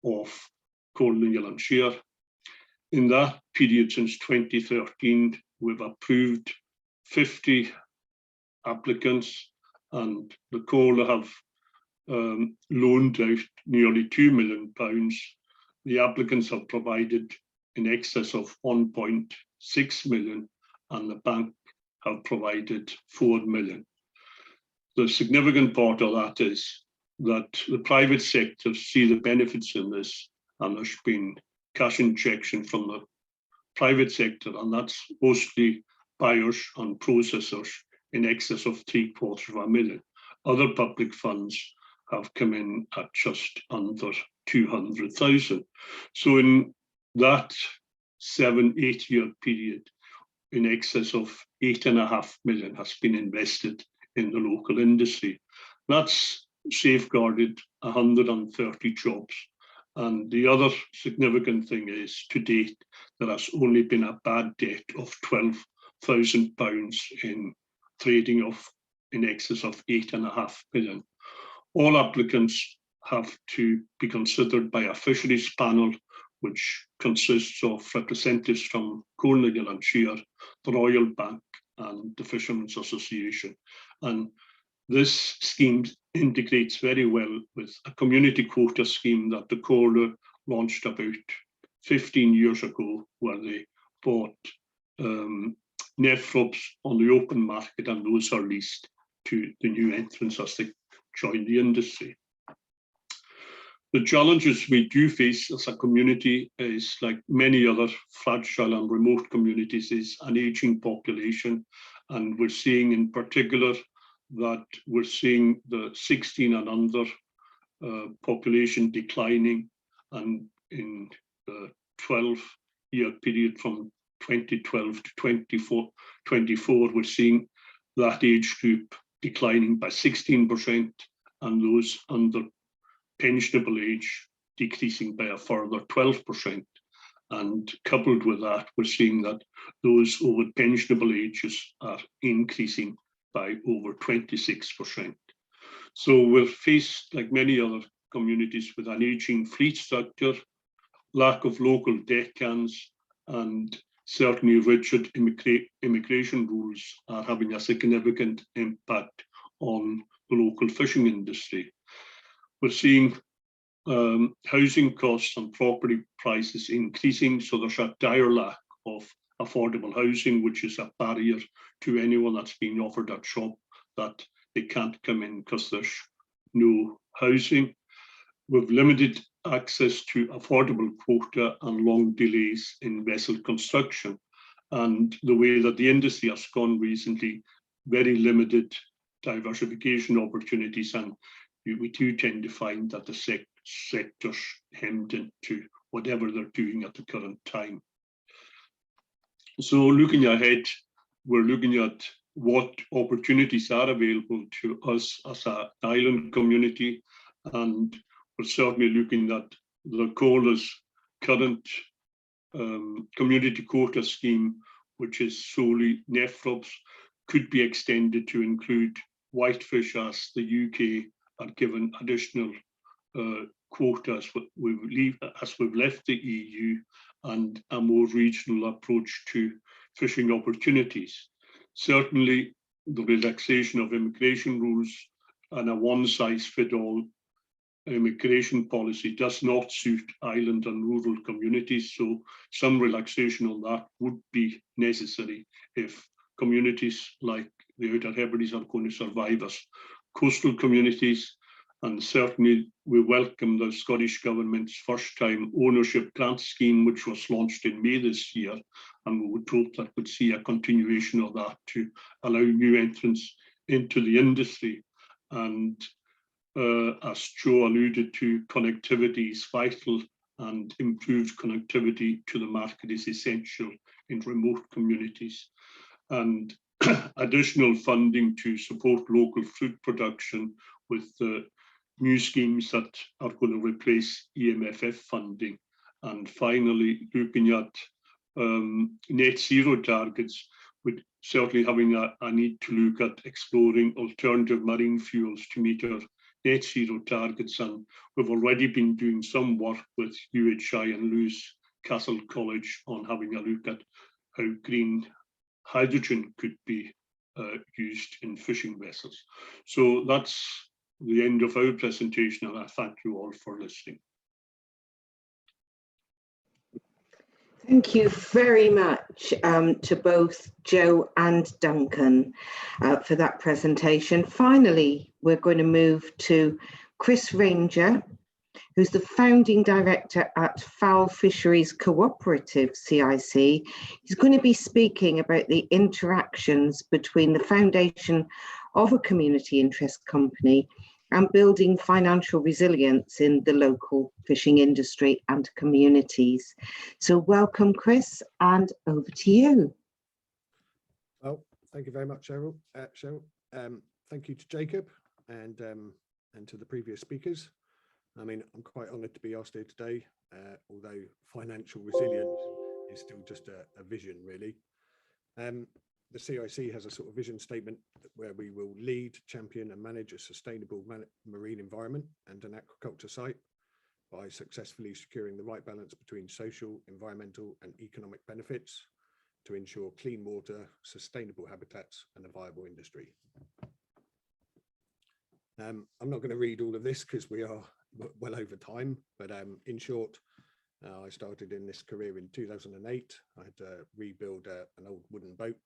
H: of Colonial and Share. In that period since 2013, we've approved 50 applicants, and the COLA have loaned out nearly £2 million. The applicants have provided in excess of 1.6 million, and the bank have provided 4 million. The significant part of that is that the private sector see the benefits in this, and there's been cash injection from the private sector, and that's mostly buyers and processors in excess of £750,000. Other public funds have come in at just under 200,000. So in that 7-8 year period, in excess of 8.5 million has been invested in the local industry. That's safeguarded 130 jobs. And the other significant thing is, to date, there has only been a bad debt of £12,000 in trading of in excess of 8.5 million. All applicants have to be considered by a fisheries panel, which consists of representatives from Colonial and Share, the Royal Bank and the Fishermen's Association. And this scheme integrates very well with a community quota scheme that the COLA launched about 15 years ago, where they bought nephrops on the open market, and those are leased to the new entrants as they join the industry. The challenges we do face as a community is, like many other fragile and remote communities, is an aging population. And we're seeing in particular that we're seeing the 16 and under population declining. And in the 12-year period from 2012 to 2024, we're seeing that age group declining by 16%, and those under pensionable age decreasing by a further 12%. And coupled with that, we're seeing that those over pensionable ages are increasing by over 26%. So we're faced, like many other communities, with an aging fleet structure, lack of local deckhands, and certainly rigid immigration rules are having a significant impact on the local fishing industry. We're seeing housing costs and property prices increasing, so there's a dire lack of affordable housing, which is a barrier to anyone that's being offered a shop, that they can't come in because there's no housing. We've limited access to affordable quota and long delays in vessel construction. and the way that the industry has gone recently, very limited diversification opportunities, and we do tend to find that the sector's hemmed into whatever they're doing at the current time. So looking ahead, we're looking at what opportunities are available to us as an island community, and we're certainly looking at the Cola's current community quota scheme, which is solely nephrops, could be extended to include whitefish, as the UK are given additional quotas as we've left the EU, and a more regional approach to fishing opportunities. Certainly, the relaxation of immigration rules and a one-size-fits-all immigration policy does not suit island and rural communities, so some relaxation on that would be necessary if communities like the Outer Hebrides are going to survive as coastal communities. And certainly we welcome the Scottish Government's first-time ownership grant scheme, which was launched in May this year, and we would hope that we'd see a continuation of that to allow new entrants into the industry. And as Joe alluded to, connectivity is vital, and improved connectivity to the market is essential in remote communities. And additional funding to support local food production with the new schemes that are going to replace EMFF funding. And finally, looking at net zero targets, with certainly having a need to look at exploring alternative marine fuels to meet our net zero targets. And we've already been doing some work with UHI and Lewis Castle College on having a look at how green hydrogen could be used in fishing vessels. So that's the end of our presentation, and I thank you all for listening.
A: Thank you very much to both Joe and Duncan for that presentation. Finally, we're going to move to Chris Ranger, who's the founding director at Fowl Fisheries Cooperative, CIC. He's going to be speaking about the interactions between the foundation of a community interest company and building financial resilience in the local fishing industry and communities. So welcome, Chris, and over to you.
I: Well, thank you very much, Cheryl. Thank you to Jacob and to the previous speakers. I mean, I'm quite honoured to be asked here today, although financial resilience is still just a vision, really. The CIC has a sort of vision statement where we will lead, champion and manage a sustainable marine environment and an aquaculture site by successfully securing the right balance between social, environmental and economic benefits to ensure clean water, sustainable habitats and a viable industry. I'm not going to read all of this because we are well over time, but in short, I started in this career in 2008. I had to rebuild an old wooden boat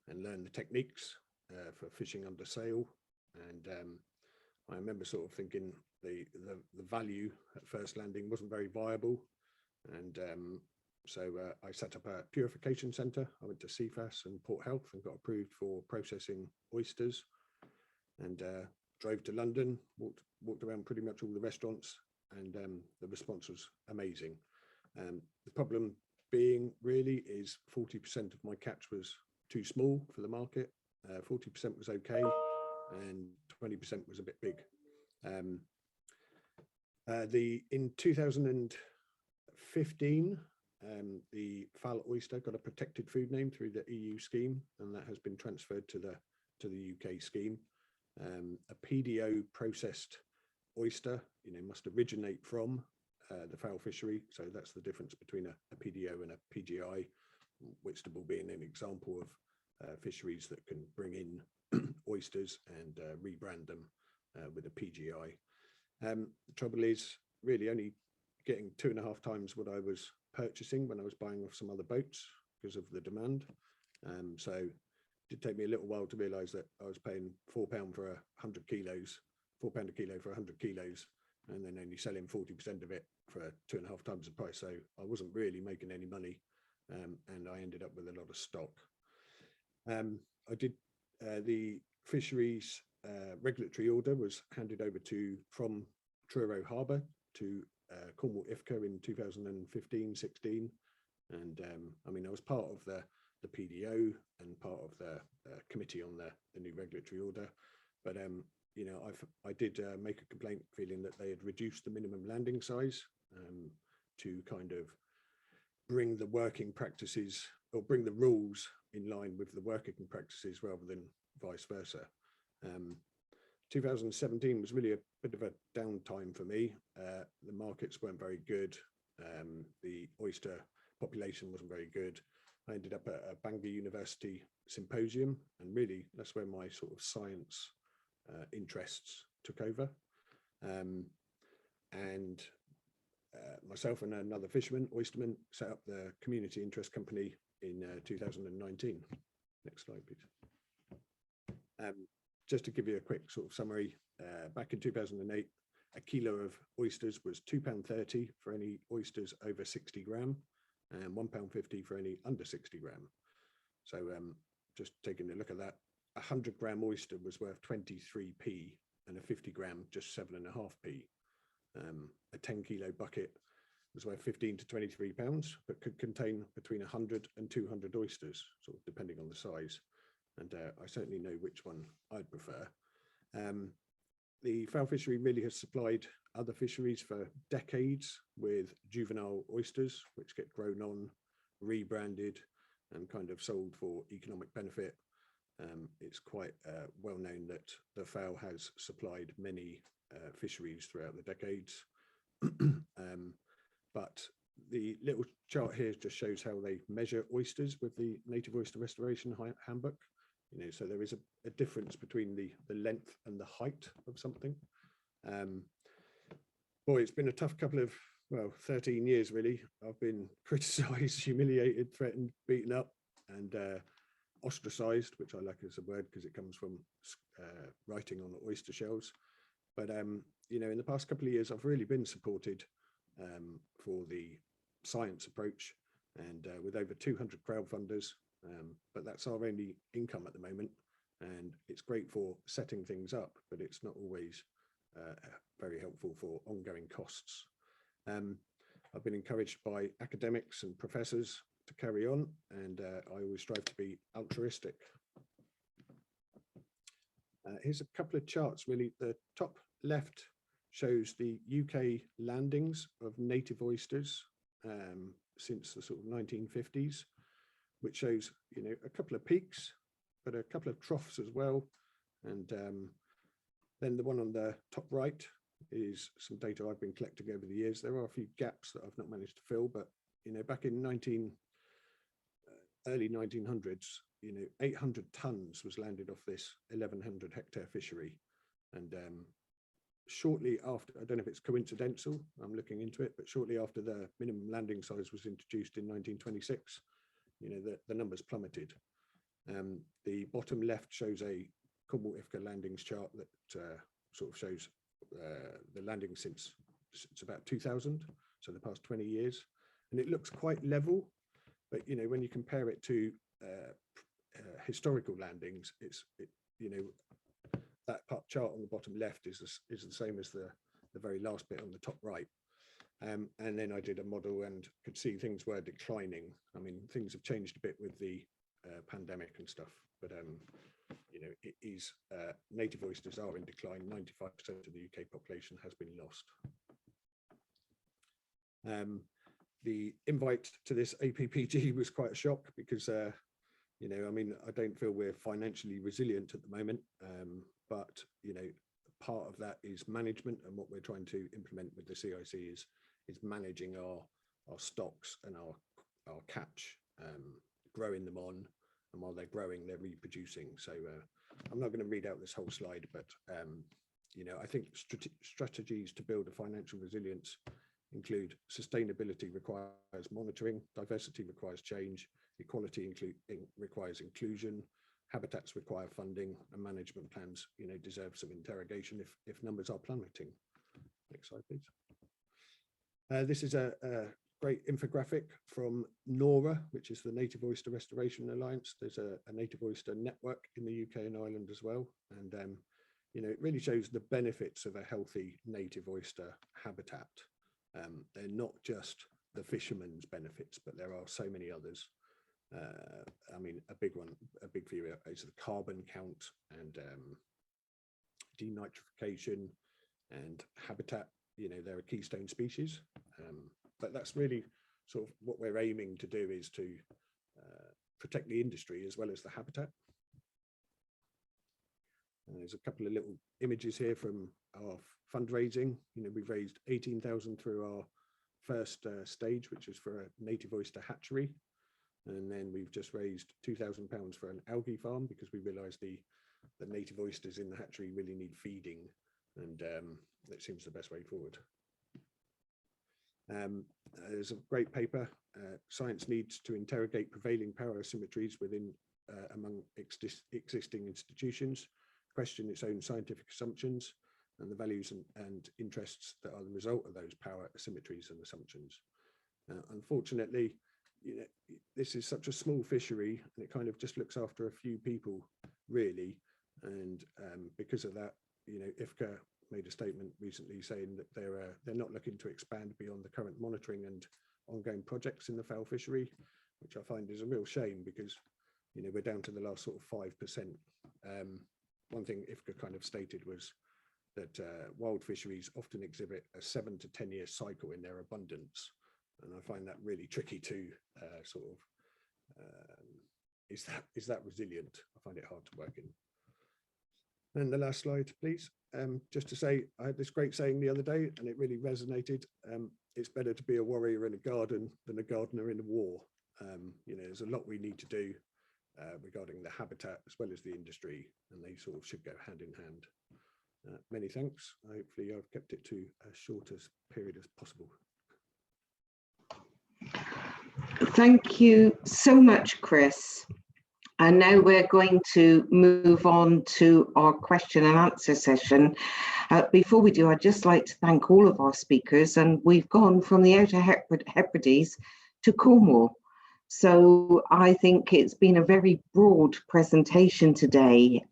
I: and learn the techniques for fishing under sail. And I remember sort of thinking the value at first landing wasn't very viable. And so I set up a purification centre. I went to CFAS and Port Health and got approved for processing oysters, and drove to London, walked around pretty much all the restaurants, and the response was amazing. The problem being really is 40% of my catch was too small for the market, 40% was okay, and 20% was a bit big. In 2015, the fowl oyster got a protected food name through the EU scheme, and that has been transferred to the UK scheme. A PDO processed oyster, must originate from the fowl fishery, so that's the difference between a PDO and a PGI. Whitstable being an example of fisheries that can bring in oysters and rebrand them with a PGI. The trouble is really only getting 2.5 times what I was purchasing when I was buying off some other boats because of the demand. So it did take me a little while to realise that I was paying £4 for 100 kilos, £4 a kilo for 100 kilos, and then only selling 40% of it for 2.5 times the price. So I wasn't really making any money. and I ended up with a lot of stock. I did the fisheries regulatory order was handed over from Truro Harbour to Cornwall IFCA in 2015-16, and I mean I was part of the PDO and part of the committee on the new regulatory order, but you know, I did make a complaint feeling that they had reduced the minimum landing size to kind of bring the working practices or bring the rules in line with the working practices rather than vice versa. 2017 was really a bit of a downtime for me. The markets weren't very good. The oyster population wasn't very good. I ended up at a Bangor University symposium, and really that's where my sort of science interests took over. And myself and another fisherman, oysterman, set up the community interest company in 2019. Next slide, please. Just to give you a quick sort of summary, back in 2008, a kilo of oysters was £2.30 for any oysters over 60 gram, and £1.50 for any under 60 gram. So just taking a look at that, a 100 gram oyster was worth 23p, and a 50 gram just 7.5p. A 10 kilo bucket was worth 15 to 23 pounds, but could contain between 100 and 200 oysters, sort of depending on the size. And I certainly know which one I'd prefer. The fowl fishery really has supplied other fisheries for decades with juvenile oysters, which get grown on, rebranded, and kind of sold for economic benefit. It's quite well known that the fowl has supplied many fisheries throughout the decades. But the little chart here just shows how they measure oysters with the Native Oyster Restoration Handbook. You know, so there is a difference between the length and the height of something. Boy, it's been a tough couple of, well, 13 years really. I've been criticised, humiliated, threatened, beaten up, and ostracised, which I like as a word because it comes from writing on oyster shells. But you know, in the past couple of years, I've really been supported for the science approach, and with over 200 crowdfunders. But that's our only income at the moment, and it's great for setting things up, but it's not always very helpful for ongoing costs. I've been encouraged by academics and professors to carry on, and I always strive to be altruistic. Here's a couple of charts really. The top left shows the UK landings of native oysters since the sort of 1950s, which shows, you know, a couple of peaks, but a couple of troughs as well. And then the one on the top right is some data I've been collecting over the years. There are a few gaps that I've not managed to fill, but, you know, back in early 1900s, you know, 800 tons was landed off this 1,100 hectare fishery. And shortly after, I don't know if it's coincidental, I'm looking into it, but shortly after the minimum landing size was introduced in 1926, you know, the numbers plummeted. The bottom left shows a Cornwall IFCA landings chart that sort of shows the landing since about 2000, so the past 20 years, and it looks quite level. But you know, when you compare it to historical landings, you know, that chart on the bottom left is the same as the very last bit on the top right. And then I did a model and could see things were declining. I mean, things have changed a bit with the pandemic and stuff, but you know, it is native oysters are in decline. 95% of the UK population has been lost. The invite to this APPG was quite a shock because, you know, I mean, I don't feel we're financially resilient at the moment, but, you know, part of that is management, and what we're trying to implement with the CIC is managing our stocks and our catch, growing them on, and while they're growing, they're reproducing. So I'm not going to read out this whole slide, but, you know, I think strategies to build a financial resilience include sustainability requires monitoring, diversity requires change, equality requires inclusion, habitats require funding, and management plans, you know, deserve some interrogation if numbers are plummeting. Next slide, please. This is a great infographic from NORA, which is the Native Oyster Restoration Alliance. There's a native oyster network in the UK and Ireland as well. And, you know, it really shows the benefits of a healthy native oyster habitat. They're not just the fishermen's benefits, but there are so many others. I mean, a big few is the carbon count and denitrification and habitat. You know, they're a keystone species. But that's really sort of what we're aiming to do, is to protect the industry as well as the habitat. And there's a couple of little images here from our fundraising. You know, we've raised 18,000 through our first stage, which was for a native oyster hatchery. And then we've just raised £2,000 for an algae farm, because we realised the native oysters in the hatchery really need feeding, and that seems the best way forward. There's a great paper, Science Needs to Interrogate Prevailing Power Asymmetries Within Among Existing Institutions, Question Its Own Scientific Assumptions, and the values and interests that are the result of those power asymmetries and assumptions. Unfortunately, you know, this is such a small fishery, and it kind of just looks after a few people, really. And because of that, you know, IFCA made a statement recently saying that they're not looking to expand beyond the current monitoring and ongoing projects in the fowl fishery, which I find is a real shame, because, you know, we're down to the last sort of 5%. One thing IFCA kind of stated was that wild fisheries often exhibit a 7 to 10 year cycle in their abundance, and I find that really tricky to sort of is that resilient? I find it hard to work in. And the last slide, please. Just to say, I had this great saying the other day, and it really resonated. It's better to be a warrior in a garden than a gardener in a war. You know, there's a lot we need to do regarding the habitat as well as the industry, and they sort of should go hand in hand. Many thanks. Hopefully I've kept it to as short a period as possible.
A: Thank you so much, Chris. And now we're going to move on to our question and answer session. Before we do, I'd just like to thank all of our speakers, and we've gone from the Outer Hebrides to Cornwall. So I think it's been a very broad presentation today,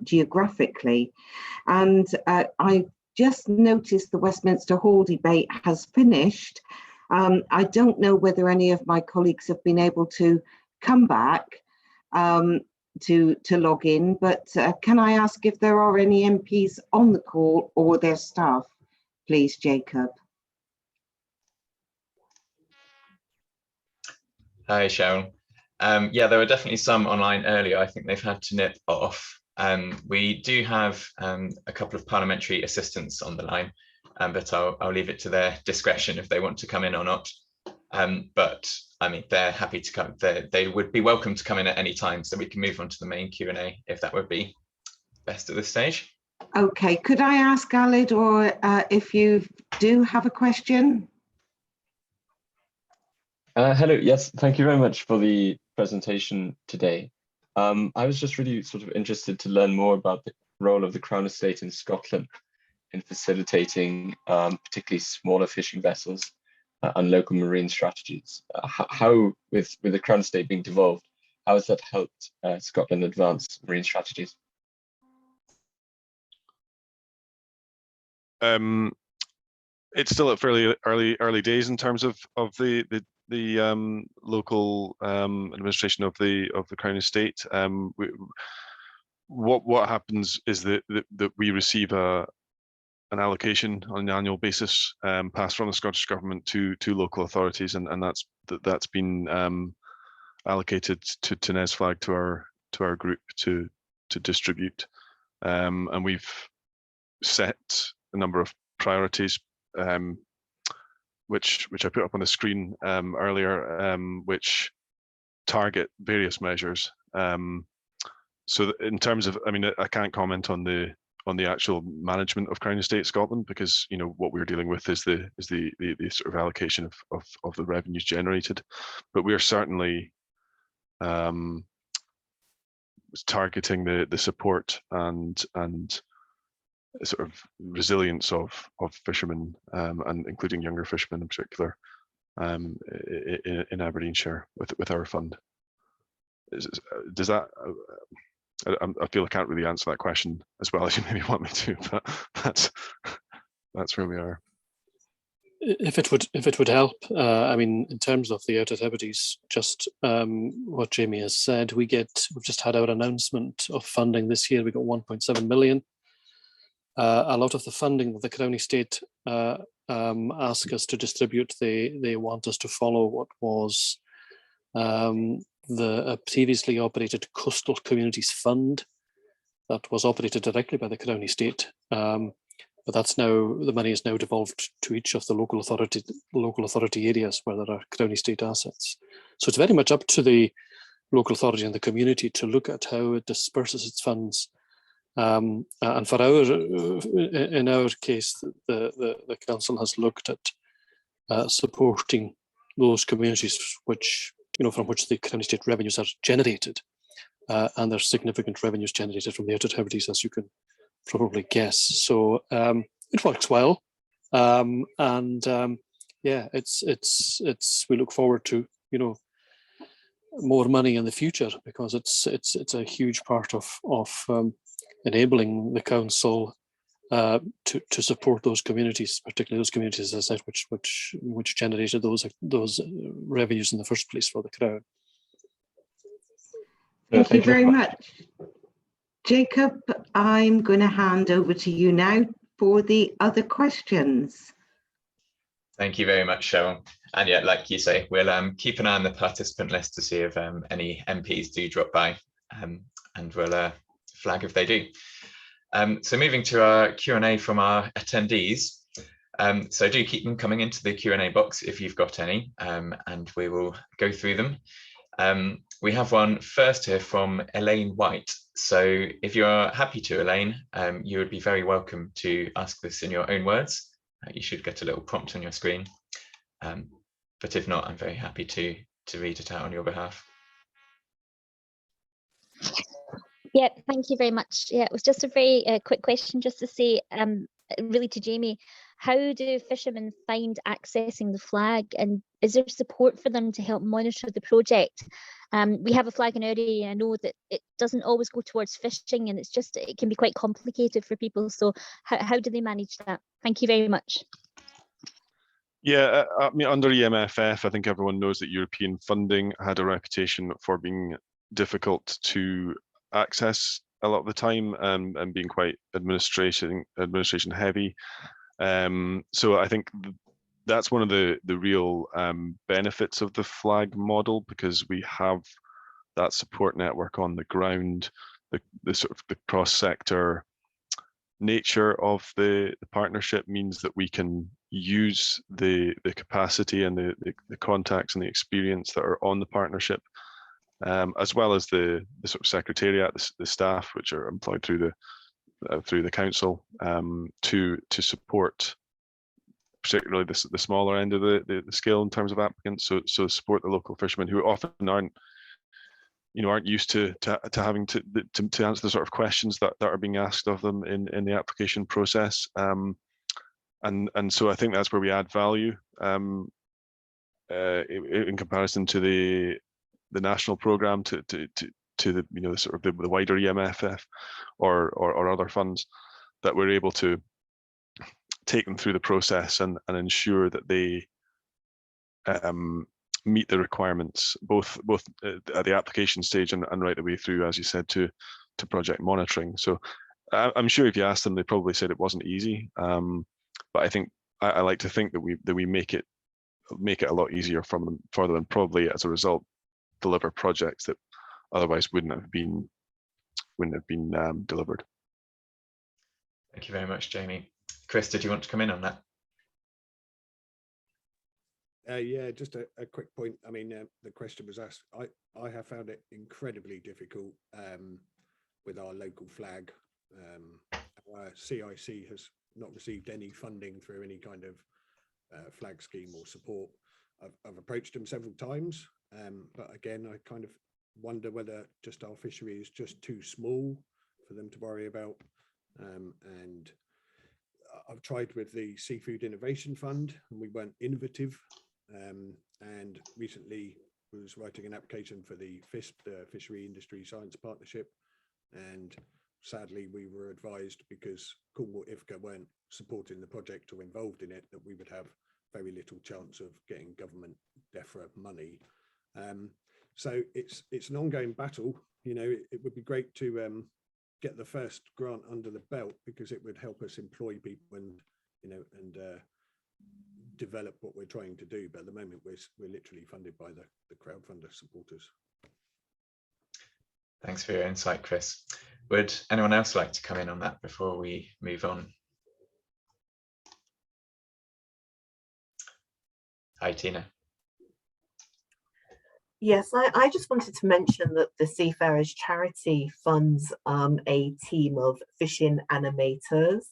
A: geographically. And I just noticed the Westminster Hall debate has finished. I don't know whether any of my colleagues have been able to come back to log in, but can I ask if there are any MPs on the call or their staff, please, Jacob?
B: Hi, Cheryl. Yeah, there were definitely some online earlier. I think they've had to nip off. We do have a couple of parliamentary assistants on the line, but I'll leave it to their discretion if they want to come in or not. But I mean, they're happy to come. They would be welcome to come in at any time, so we can move on to the main Q&A if that would be best at this stage.
A: Okay, could I ask Alid, or if you do have a question?
J: Hello, yes, thank you very much for the presentation today. I was just really sort of interested to learn more about the role of the Crown Estate in Scotland in facilitating particularly smaller fishing vessels and local marine strategies. How, with the Crown Estate being devolved, how has that helped Scotland advance marine strategies?
F: It's still at fairly early days in terms of the local administration of the Crown Estate. What happens is that we receive an allocation on an annual basis passed from the Scottish Government to local authorities, and that's been allocated to NESFLAG, to our group to distribute, and we've set a number of priorities, which I put up on the screen earlier, which target various measures. So in terms of, I mean, I can't comment on the actual management of Crown Estate Scotland, because what we're dealing with is the sort of allocation of the revenues generated, but we are certainly targeting the support and sort of resilience of fishermen, and including younger fishermen in particular, in Aberdeenshire with our fund. Does that? I feel I can't really answer that question as well as you maybe want me to, but that's where we are.
G: If it would help, I mean, in terms of the Outer Hebrides, just what Jamie has said, we've just had our announcement of funding this year. We got 1.7 million. A lot of the funding that the Crown Estate ask us to distribute, they want us to follow what was the previously operated Coastal Communities Fund that was operated directly by the Crown Estate. But that's now, the money is now devolved to each of the local authority areas where there are Crown Estate assets. So it's very much up to the local authority and the community to look at how it disperses its funds. And for in our case, the council has looked at supporting those communities which, from which the Crown Estate revenues are generated. And there's significant revenues generated from the Outer Hebrides, as you can probably guess. So it works well, yeah, it's we look forward to more money in the future, because it's a huge part of enabling the council to support those communities, particularly those communities, as I said, which generated those revenues in the first place for the Crown.
A: Thank you very much. Jacob, I'm going to hand over to you now for the other questions.
B: Thank you very much, Cheryl. And yeah, like you say, we'll keep an eye on the participant list to see if any MPs do drop by, and we'll flag if they do. So moving to our Q&A from our attendees. So do keep them coming into the Q&A box if you've got any, and we will go through them. We have one first here from Elaine White. So if you're happy to, Elaine, you would be very welcome to ask this in your own words. You should get a little prompt on your screen. But if not, I'm very happy to read it out on your behalf.
K: Yeah, thank you very much. Yeah, it was just a very quick question, just to say, really to Jamie, how do fishermen find accessing the flag, and is there support for them to help monitor the project? We have a flag in our area. I know that it doesn't always go towards fishing, and it can be quite complicated for people. So how do they manage that? Thank you very much.
F: Yeah, I mean, under EMFF, I think everyone knows that European funding had a reputation for being difficult to access a lot of the time, and being quite administration heavy. So I think that's one of the real benefits of the flag model, because we have that support network on the ground, the sort of the cross-sector nature of the partnership means that we can use the capacity and the contacts and the experience that are on the partnership, as well as the sort of secretariat, the staff which are employed through the council, to support particularly the smaller end of the scale in terms of applicants. So support the local fishermen who often aren't used to having to answer the sort of questions that are being asked of them in the application process. And so I think that's where we add value in comparison to the national programme, to the sort of the wider EMFF or other funds, that we're able to take them through the process and ensure that they meet the requirements, both at the application stage and right the way through, as you said, to project monitoring. So I'm sure if you asked them, they probably said it wasn't easy. But I think I like to think that we make it a lot easier for them, and probably as a result deliver projects that otherwise wouldn't have been delivered.
B: Thank you very much, Jamie. Chris, did you want to come in on that?
I: Yeah, just a quick point. I mean, the question was asked. I have found it incredibly difficult with our local flag. Our CIC has not received any funding through any kind of flag scheme or support. I've approached them several times, but again, I kind of wonder whether just our fishery is just too small for them to worry about. And I've tried with the Seafood Innovation Fund, and we weren't innovative and recently was writing an application for the FISP, the Fishery Industry Science Partnership, and sadly we were advised, because Cornwall IFCA weren't supporting the project or involved in it, that we would have very little chance of getting government DEFRA money. So it's an ongoing battle. You know, it would be great to get the first grant under the belt, because it would help us employ people and, you know, and develop what we're trying to do. But at the moment, we're literally funded by the crowdfunder supporters.
B: Thanks for your insight, Chris. Would anyone else like to come in on that before we move on? Hi, Tina.
C: Yes, I just wanted to mention that the Seafarers Charity funds a team of fishing animators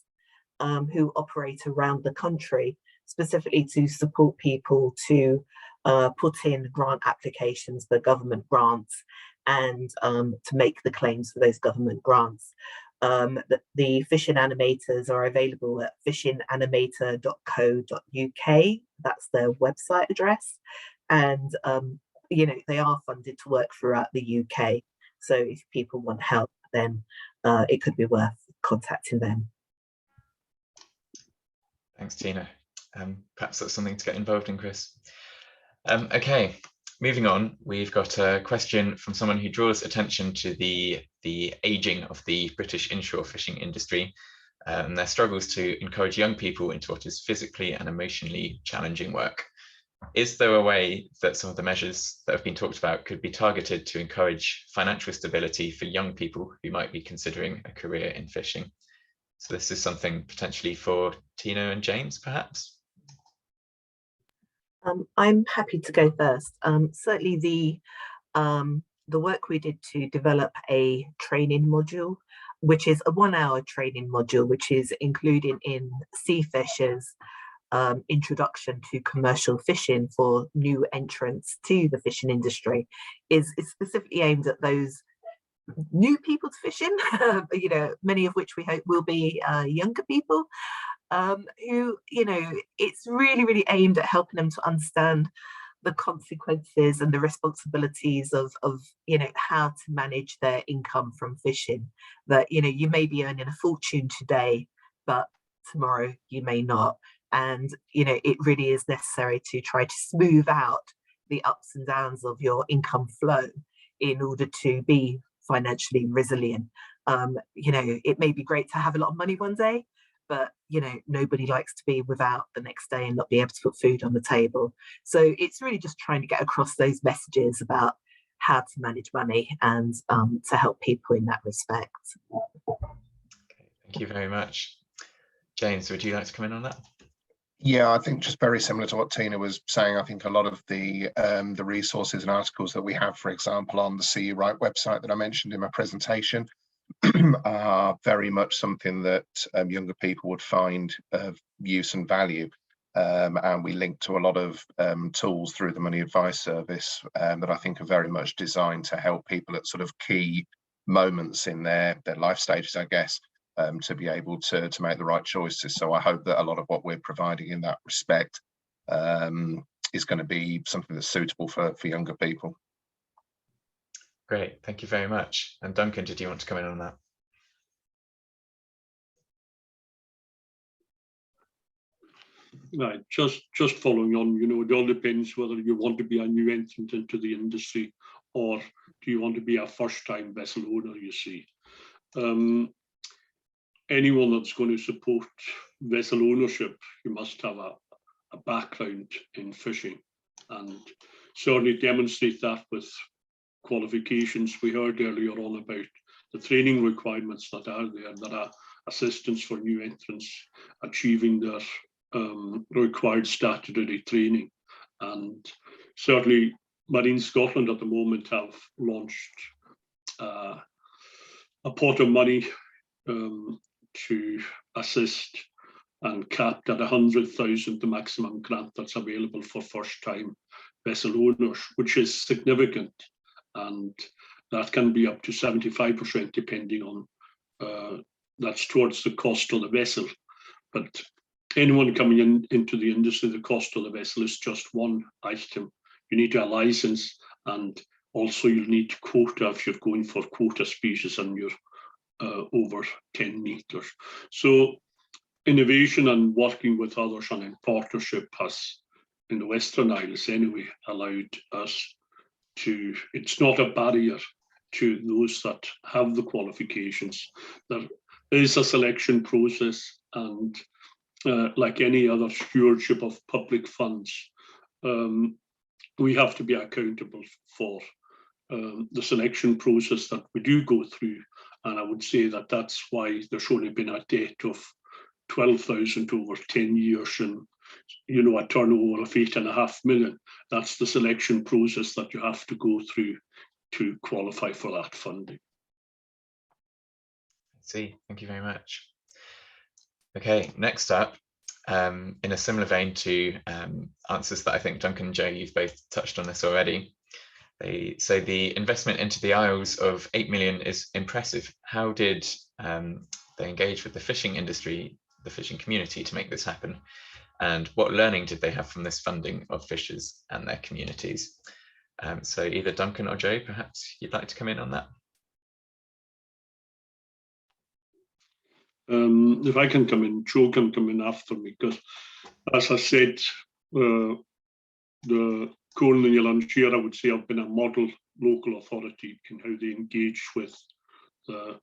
C: who operate around the country, specifically to support people to put in grant applications for government grants and to make the claims for those government grants. The fishing animators are available at fishinganimator.co.uk. That's their website address. And you know, they are funded to work throughout the UK. So if people want help, then it could be worth contacting them.
B: Thanks, Tina. Perhaps that's something to get involved in, Chris. Okay, moving on, we've got a question from someone who draws attention to the ageing of the British inshore fishing industry and their struggles to encourage young people into what is physically and emotionally challenging work. Is there a way that some of the measures that have been talked about could be targeted to encourage financial stability for young people who might be considering a career in fishing? So this is something potentially for Tina and James, perhaps?
C: I'm happy to go first. Certainly the work we did to develop a training module, which is a 1-hour training module, which is included in Sea Fishers' introduction to commercial fishing for new entrants to the fishing industry, is specifically aimed at those new people to fishing, you know, many of which we hope will be younger people, who, you know, it's really aimed at helping them to understand the consequences and the responsibilities of you know, how to manage their income from fishing. That, you know, you may be earning a fortune today, but tomorrow you may not. And, you know, it really is necessary to try to smooth out the ups and downs of your income flow in order to be financially resilient. You know, it may be great to have a lot of money one day, but, you know, nobody likes to be without the next day and not be able to put food on the table. So it's really just trying to get across those messages about how to manage money and to help people in that respect.
B: Okay, thank you very much. James, would you like to come in on that?
D: Yeah, I think just very similar to what Tina was saying. I think a lot of the resources and articles that we have, for example, on the CU Right website that I mentioned in my presentation, are very much something that younger people would find of use and value. And we link to a lot of tools through the Money Advice Service that I think are very much designed to help people at sort of key moments in their life stages, I guess, to be able to make the right choices. So I hope that a lot of what we're providing in that respect is going to be something that's suitable for younger people.
B: Great, thank you very much. And Duncan, did you want to come in on that?
H: Right, just following on, you know, it all depends whether you want to be a new entrant into the industry or do you want to be a first-time vessel owner, you see. Anyone that's going to support vessel ownership, you must have a background in fishing and certainly demonstrate that with qualifications. We heard earlier on about the training requirements that are there, that are assistance for new entrants achieving their required statutory training. And certainly Marine Scotland at the moment have launched a pot of money to assist and capped at 100,000 the maximum grant that's available for first-time vessel owners, which is significant, and that can be up to 75% depending on that's towards the cost of the vessel. But anyone coming into the industry, the cost of the vessel is just one item. You need a license, and also you need quota if you're going for quota species and you're over 10 meters. So innovation and working with others and in partnership has, in the Western Isles anyway, allowed us to, it's not a barrier to those that have the qualifications. There is a selection process, and like any other stewardship of public funds, we have to be accountable for the selection process that we do go through. And I would say that that's why there's only been a debt of 12,000 over 10 years and, you know, a turnover of 8.5 million. That's the selection process that you have to go through to qualify for that funding.
B: I see, thank you very much. Okay, next up, in a similar vein to answers that I think Duncan and Joe, you've both touched on this already. They say the investment into the Isles of 8 million is impressive. How did they engage with the fishing industry, the fishing community, to make this happen? And what learning did they have from this funding of fishers and their communities? So either Duncan or Joe, perhaps you'd like to come in on that.
H: If I can come in, Joe can come in after me, because as I said, the Colan and Yalanshire, I would say, have been a model local authority in how they engage with the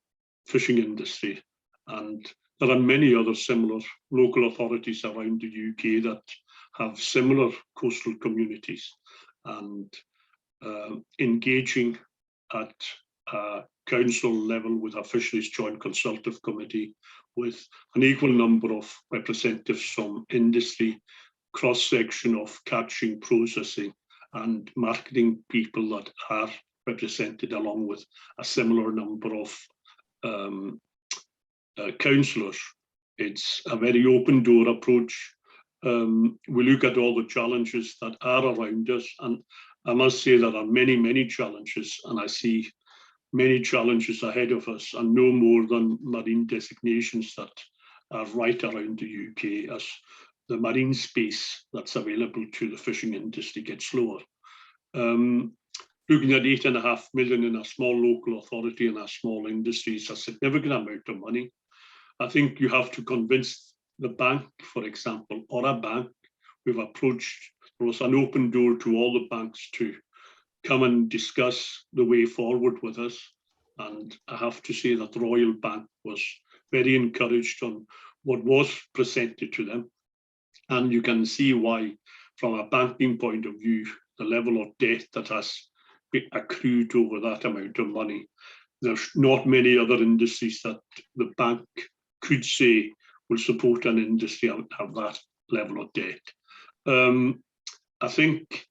H: fishing industry. And there are many other similar local authorities around the UK that have similar coastal communities, and engaging at a council level with a fisheries joint consultative committee with an equal number of representatives from industry, cross-section of catching, processing and marketing people that are represented, along with a similar number of councillors. It's a very open door approach. We look at all the challenges that are around us, and I must say there are many, many challenges, and I see many challenges ahead of us, and no more than marine designations that are right around the UK as the marine space that's available to the fishing industry gets lower. Looking at 8.5 million in a small local authority and a small industry is a significant amount of money. I think you have to convince the bank, for example, or a bank. We've approached, there was an open door to all the banks to come and discuss the way forward with us. And I have to say that the Royal Bank was very encouraged on what was presented to them. And you can see why, from a banking point of view, the level of debt that has been accrued over that amount of money. There's not many other industries that the bank could say will support an industry and have that level of debt. I think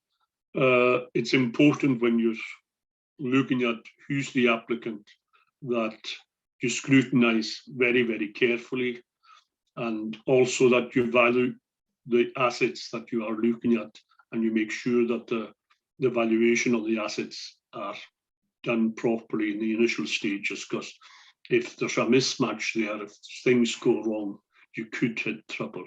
H: it's important when you're looking at who's the applicant that you scrutinise very, very carefully, and also that you value the assets that you are looking at, and you make sure that the valuation of the assets are done properly in the initial stages, because if there's a mismatch there, if things go wrong, you could hit trouble.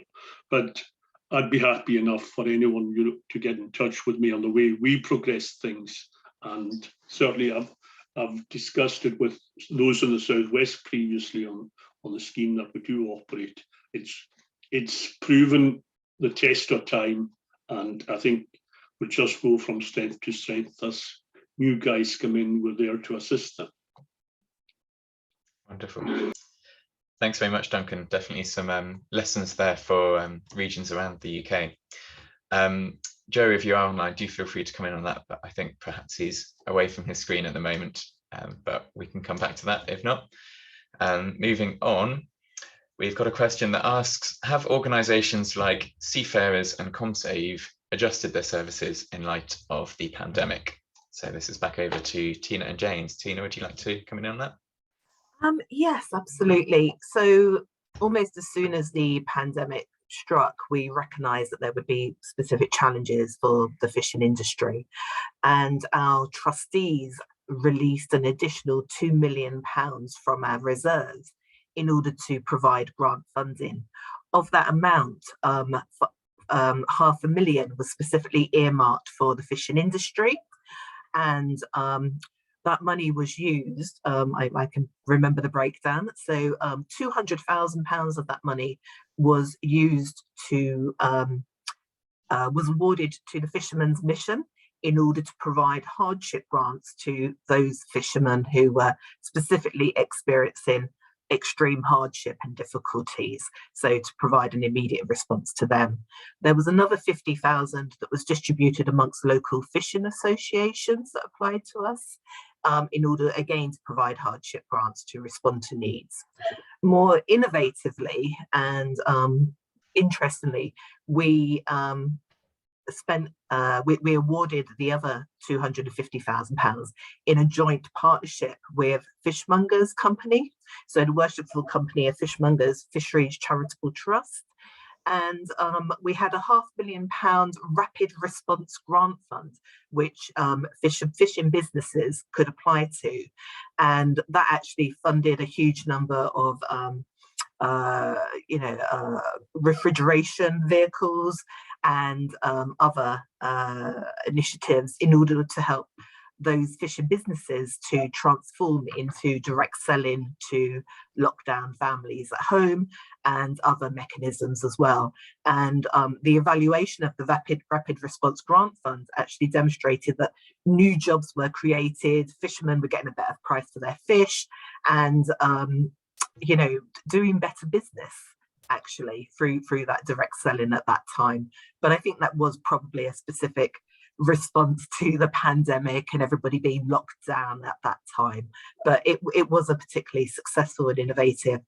H: But I'd be happy enough for anyone to get in touch with me on the way we progress things. And certainly I've discussed it with those in the Southwest previously on the scheme that we do operate. It's proven the test of time, and I think we'll just go from strength to strength as new guys come in. We're there to assist them.
B: Wonderful. Thanks very much, Duncan. Definitely some lessons there for regions around the UK. Joe, if you are online, do feel free to come in on that, but I think perhaps he's away from his screen at the moment, but we can come back to that if not. Moving on, we've got a question that asks, have organisations like Seafarers and ComSave adjusted their services in light of the pandemic? So this is back over to Tina and James. Tina, would you like to come in on that?
C: Yes, absolutely. So almost as soon as the pandemic struck, we recognised that there would be specific challenges for the fishing industry, and our trustees released an additional £2 million from our reserves in order to provide grant funding of that amount, $500,000 was specifically earmarked for the fishing industry, and that money was used, I can remember the breakdown, so £200,000 of that money was used to, was awarded to the Fishermen's Mission in order to provide hardship grants to those fishermen who were specifically experiencing extreme hardship and difficulties, so to provide an immediate response to them. There was another 50,000 that was distributed amongst local fishing associations that applied to us, in order again to provide hardship grants to respond to needs. More innovatively and interestingly, we we awarded the other £250,000 in a joint partnership with Fishmongers Company, so the worshipful company of Fishmongers Fisheries Charitable Trust, and we had a £500,000 rapid response grant fund which fishing businesses could apply to, and that actually funded a huge number of refrigeration vehicles and other initiatives in order to help those fishing businesses to transform into direct selling to lockdown families at home and other mechanisms as well. And the evaluation of the rapid response grant fund actually demonstrated that new jobs were created, fishermen were getting a better price for their fish, and doing better business actually through that direct selling at that time. But I think that was probably a specific response to the pandemic and everybody being locked down at that time. But it was a particularly successful and innovative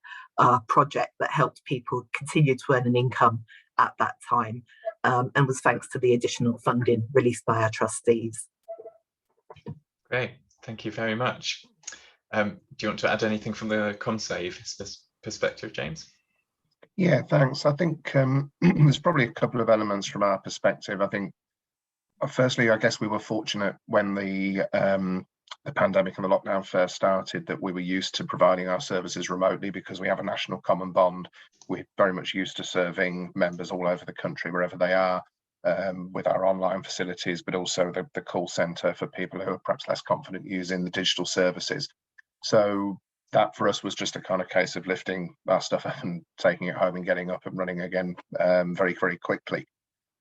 C: project that helped people continue to earn an income at that time, and was thanks to the additional funding released by our trustees.
B: Great, thank you very much. Do you want to add anything from the ComSave perspective, James?
D: Yeah, thanks. I think there's probably a couple of elements from our perspective. I think, firstly, I guess we were fortunate when the pandemic and the lockdown first started that we were used to providing our services remotely because we have a national common bond. We're very much used to serving members all over the country, wherever they are, with our online facilities, but also the call centre for people who are perhaps less confident using the digital services. So that for us was just a kind of case of lifting our stuff up and taking it home and getting up and running again very, very quickly.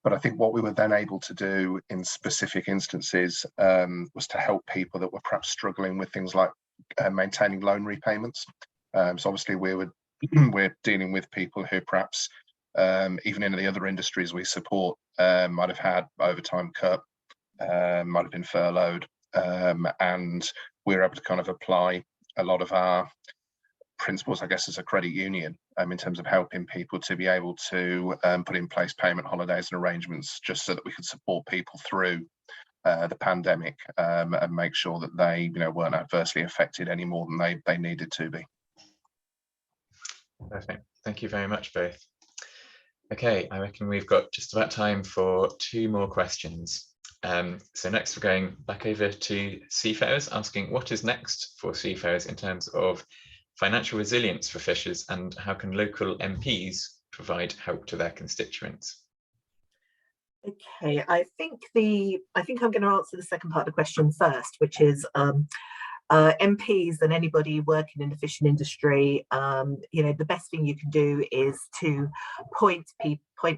D: But I think what we were then able to do in specific instances was to help people that were perhaps struggling with things like maintaining loan repayments. So obviously we're dealing with people who perhaps even in the other industries we support might have had overtime cut, might have been furloughed, and we're able to kind of apply a lot of our principles, I guess, as a credit union, in terms of helping people to be able to put in place payment holidays and arrangements just so that we could support people through the pandemic and make sure that they weren't adversely affected any more than they needed to be.
B: Perfect. Thank you very much, both. Okay, I reckon we've got just about time for 2 more questions. So next we're going back over to seafarers, asking what is next for seafarers in terms of financial resilience for fishers, and how can local MPs provide help to their constituents?
C: Okay, I think I'm going to answer the second part of the question first, which is MPs and anybody working in the fishing industry, the best thing you can do is to point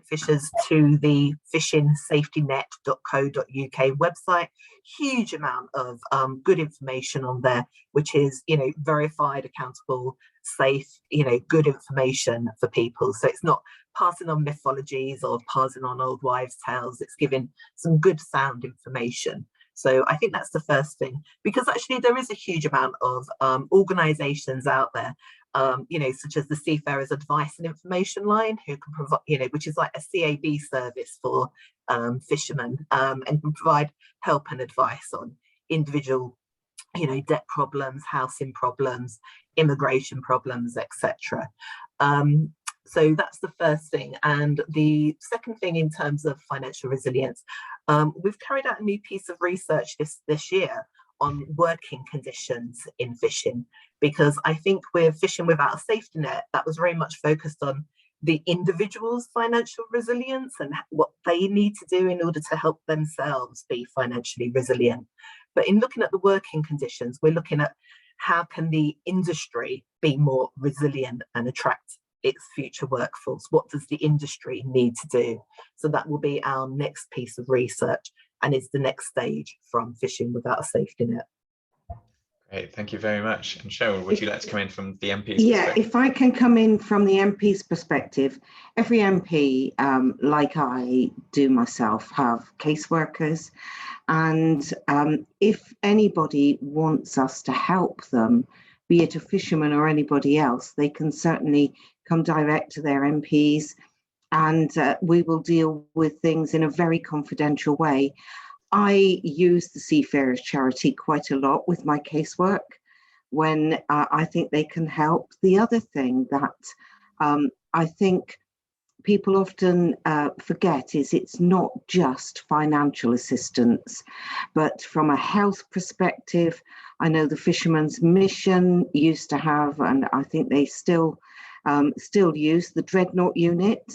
C: fishers to the fishingsafetynet.co.uk website. Huge amount of good information on there, which is verified, accountable, safe, good information for people. So it's not passing on mythologies or passing on old wives' tales. It's giving some good sound information. So I think that's the first thing, because actually there is a huge amount of organisations out there, such as the Seafarers Advice and Information Line, who can provide, which is like a CAB service for fishermen, and can provide help and advice on individual, debt problems, housing problems, immigration problems, etc. So that's the first thing. And the second thing in terms of financial resilience, we've carried out a new piece of research this year on working conditions in fishing, because I think with fishing without a safety net, that was very much focused on the individual's financial resilience and what they need to do in order to help themselves be financially resilient. But in looking at the working conditions, we're looking at how can the industry be more resilient and attract its future workforce? What does the industry need to do? So that will be our next piece of research and is the next stage from Fishing Without a Safety Net.
B: Great, thank you very much. And Cheryl, would you like to come in from the MP's
A: Yeah,
B: perspective?
A: if I can come in from the MP's perspective, every MP, like I do myself, have caseworkers. And if anybody wants us to help them, be it a fisherman or anybody else, they can certainly come direct to their MPs, and we will deal with things in a very confidential way. I use the Seafarers Charity quite a lot with my casework when I think they can help. The other thing that I think people often forget is it's not just financial assistance, but from a health perspective, I know the Fishermen's Mission used to have, and I think they still use the Dreadnought unit,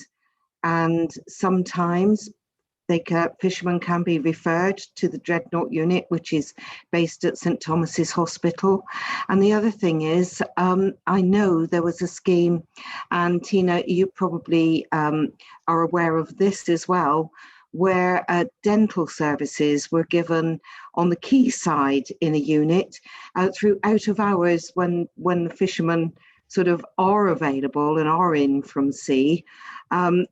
A: and sometimes fishermen can be referred to the Dreadnought unit, which is based at St Thomas's Hospital. And the other thing is, I know there was a scheme, and Tina, you probably are aware of this as well, where dental services were given on the quayside in a unit through out of hours when the fishermen sort of are available and are in from sea.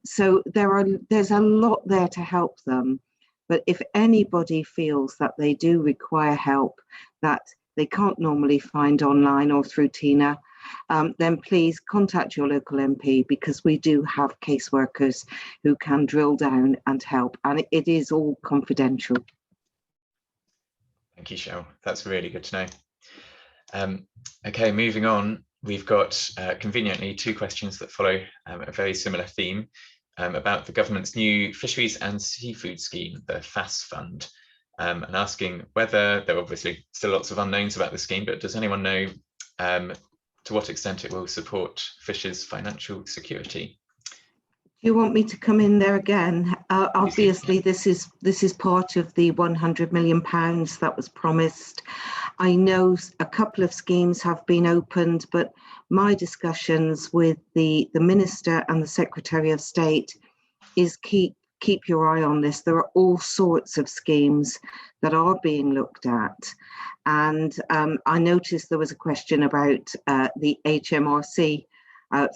A: So there's a lot there to help them. But if anybody feels that they do require help that they can't normally find online or through Tina, then please contact your local MP, because we do have caseworkers who can drill down and help, and it is all confidential.
B: Thank you, Cheryl. That's really good to know. Okay, moving on. We've got conveniently two questions that follow a very similar theme about the government's new Fisheries and Seafood Scheme, the FAS Fund, and asking whether there are obviously still lots of unknowns about the scheme, but does anyone know to what extent it will support fishers' financial security?
A: Do you want me to come in there again? Obviously, this is part of the £100 million that was promised. I know a couple of schemes have been opened, but my discussions with the Minister and the Secretary of State is keep your eye on this. There are all sorts of schemes that are being looked at. And I noticed there was a question about the HMRC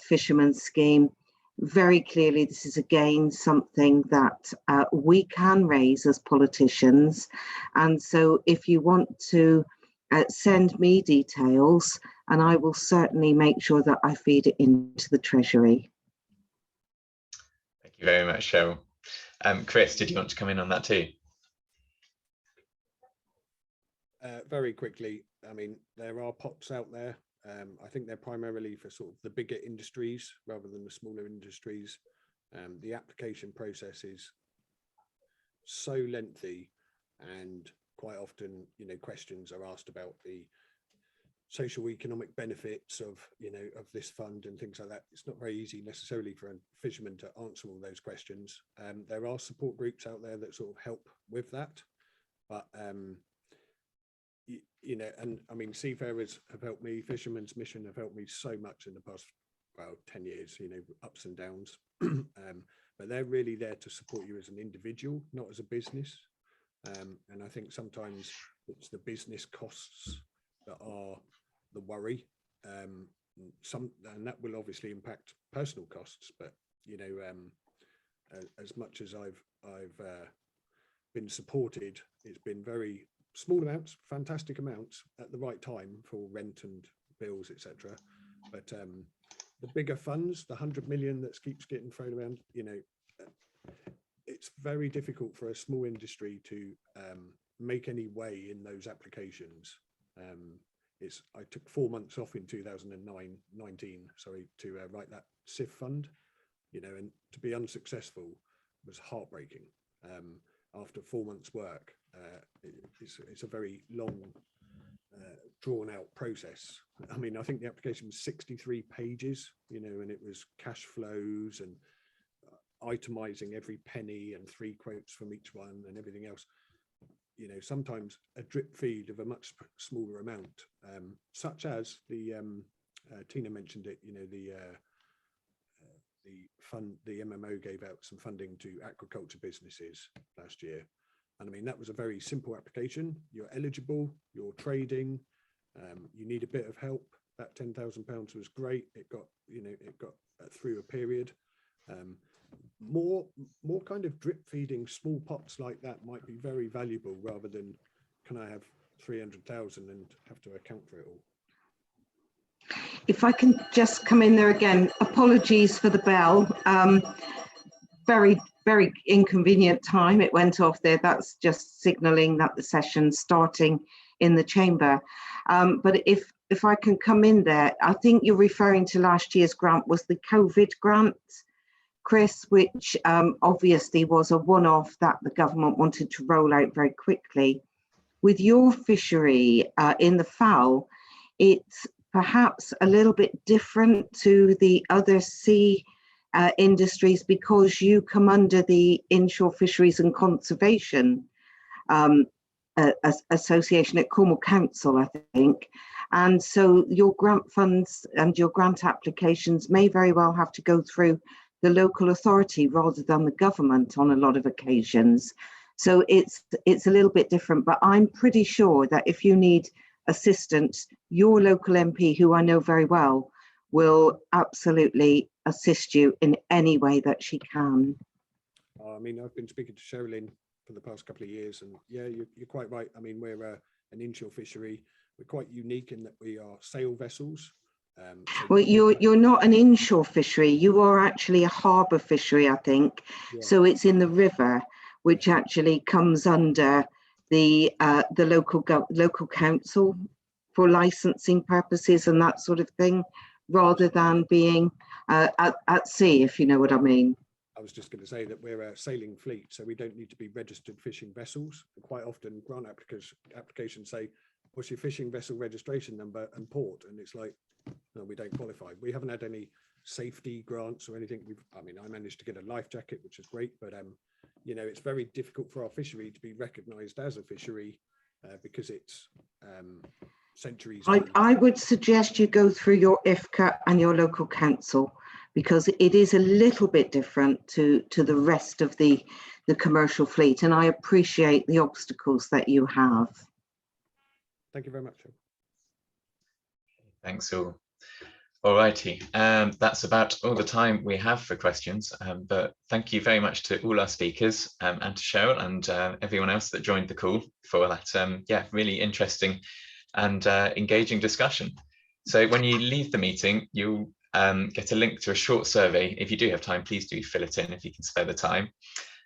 A: fishermen's scheme. Very clearly, this is again something that we can raise as politicians. And so if you want to send me details, and I will certainly make sure that I feed it into the Treasury.
B: Thank you very much, Cheryl. Chris, did you want to come in on that too?
I: Very quickly, I mean, there are pots out there. I think they're primarily for sort of the bigger industries rather than the smaller industries. The application process is so lengthy, and quite often, you know, questions are asked about the social economic benefits of, you know, of this fund and things like that. It's not very easy necessarily for a fisherman to answer all those questions. There are support groups out there that sort of help with that, but you know, and I mean, seafarers have helped me, Fishermen's Mission have helped me so much in the past, well, 10 years, you know, ups and downs. But they're really there to support you as an individual, not as a business. And I think sometimes it's the business costs that are the worry. And that will obviously impact personal costs, but you know, as much as I've been supported, it's been very small amounts, fantastic amounts at the right time for rent and bills, etc. But the bigger funds, the 100 million that keeps getting thrown around, you know, it's very difficult for a small industry to make any way in those applications. I took 4 months off in 2019, to write that SIF fund, you know, and to be unsuccessful was heartbreaking. After 4 months work, it's a very long drawn out process. I mean, I think the application was 63 pages, you know, and it was cash flows and itemizing every penny and 3 quotes from each one and everything else. You know, sometimes a drip feed of a much smaller amount, such as the Tina mentioned it, you know, the MMO gave out some funding to aquaculture businesses last year. And I mean, that was a very simple application. You're eligible, you're trading, you need a bit of help. That £10,000 was great. It got, you know, it got through a period. More kind of drip feeding small pots like that might be very valuable, rather than can I have 300,000 and have to account for it all.
A: If I can just come in there again, apologies for the bell. Very, very inconvenient time it went off there. That's just signalling that the session's starting in the chamber. But if I can come in there, I think you're referring to last year's grant was the COVID grant, Chris, which obviously was a one-off that the government wanted to roll out very quickly. With your fishery in the fowl, it's perhaps a little bit different to the other sea industries, because you come under the Inshore Fisheries and Conservation Association at Cornwall Council, I think. And so your grant funds and your grant applications may very well have to go through the local authority rather than the government on a lot of occasions. So it's a little bit different, but I'm pretty sure that if you need assistance, your local MP, who I know very well, will absolutely assist you in any way that she can.
I: I mean, I've been speaking to Sherilyn for the past couple of years, and yeah, you're quite right. I mean, we're an inshore fishery. We're quite unique in that we are sail vessels. So
A: well, you're not an inshore fishery. You are actually a harbour fishery, I think. Yeah. So it's in the river, which actually comes under the local council for licensing purposes and that sort of thing, rather than being at sea, if you know what I mean.
I: I was just going to say that we're a sailing fleet, so we don't need to be registered fishing vessels. Quite often grant applications say, what's your fishing vessel registration number and port? And it's like, no, we don't qualify. We haven't had any safety grants or anything. I mean, I managed to get a life jacket, which is great, but you know, it's very difficult for our fishery to be recognised as a fishery because it's centuries.
A: I would suggest you go through your IFCA and your local council, because it is a little bit different to the rest of the commercial fleet, and I appreciate the obstacles that you have.
I: Thank you very much.
B: Thanks all. All righty, that's about all the time we have for questions, but thank you very much to all our speakers and to Cheryl and everyone else that joined the call for that yeah, really interesting and engaging discussion. So when you leave the meeting, you'll get a link to a short survey. If you do have time, please do fill it in if you can spare the time.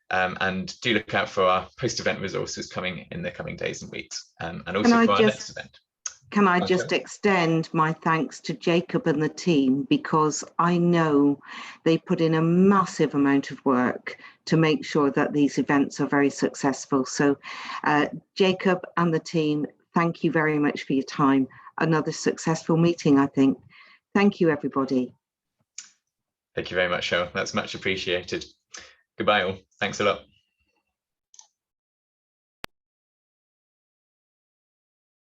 B: And do look out for our post-event resources coming in the coming days and weeks, and also for our next event.
A: Can I just extend my thanks to Jacob and the team, because I know they put in a massive amount of work to make sure that these events are very successful. So Jacob and the team, thank you very much for your time. Another successful meeting, I think. Thank you, everybody.
B: Thank you very much, Cheryl. That's much appreciated. Goodbye all. Thanks a lot.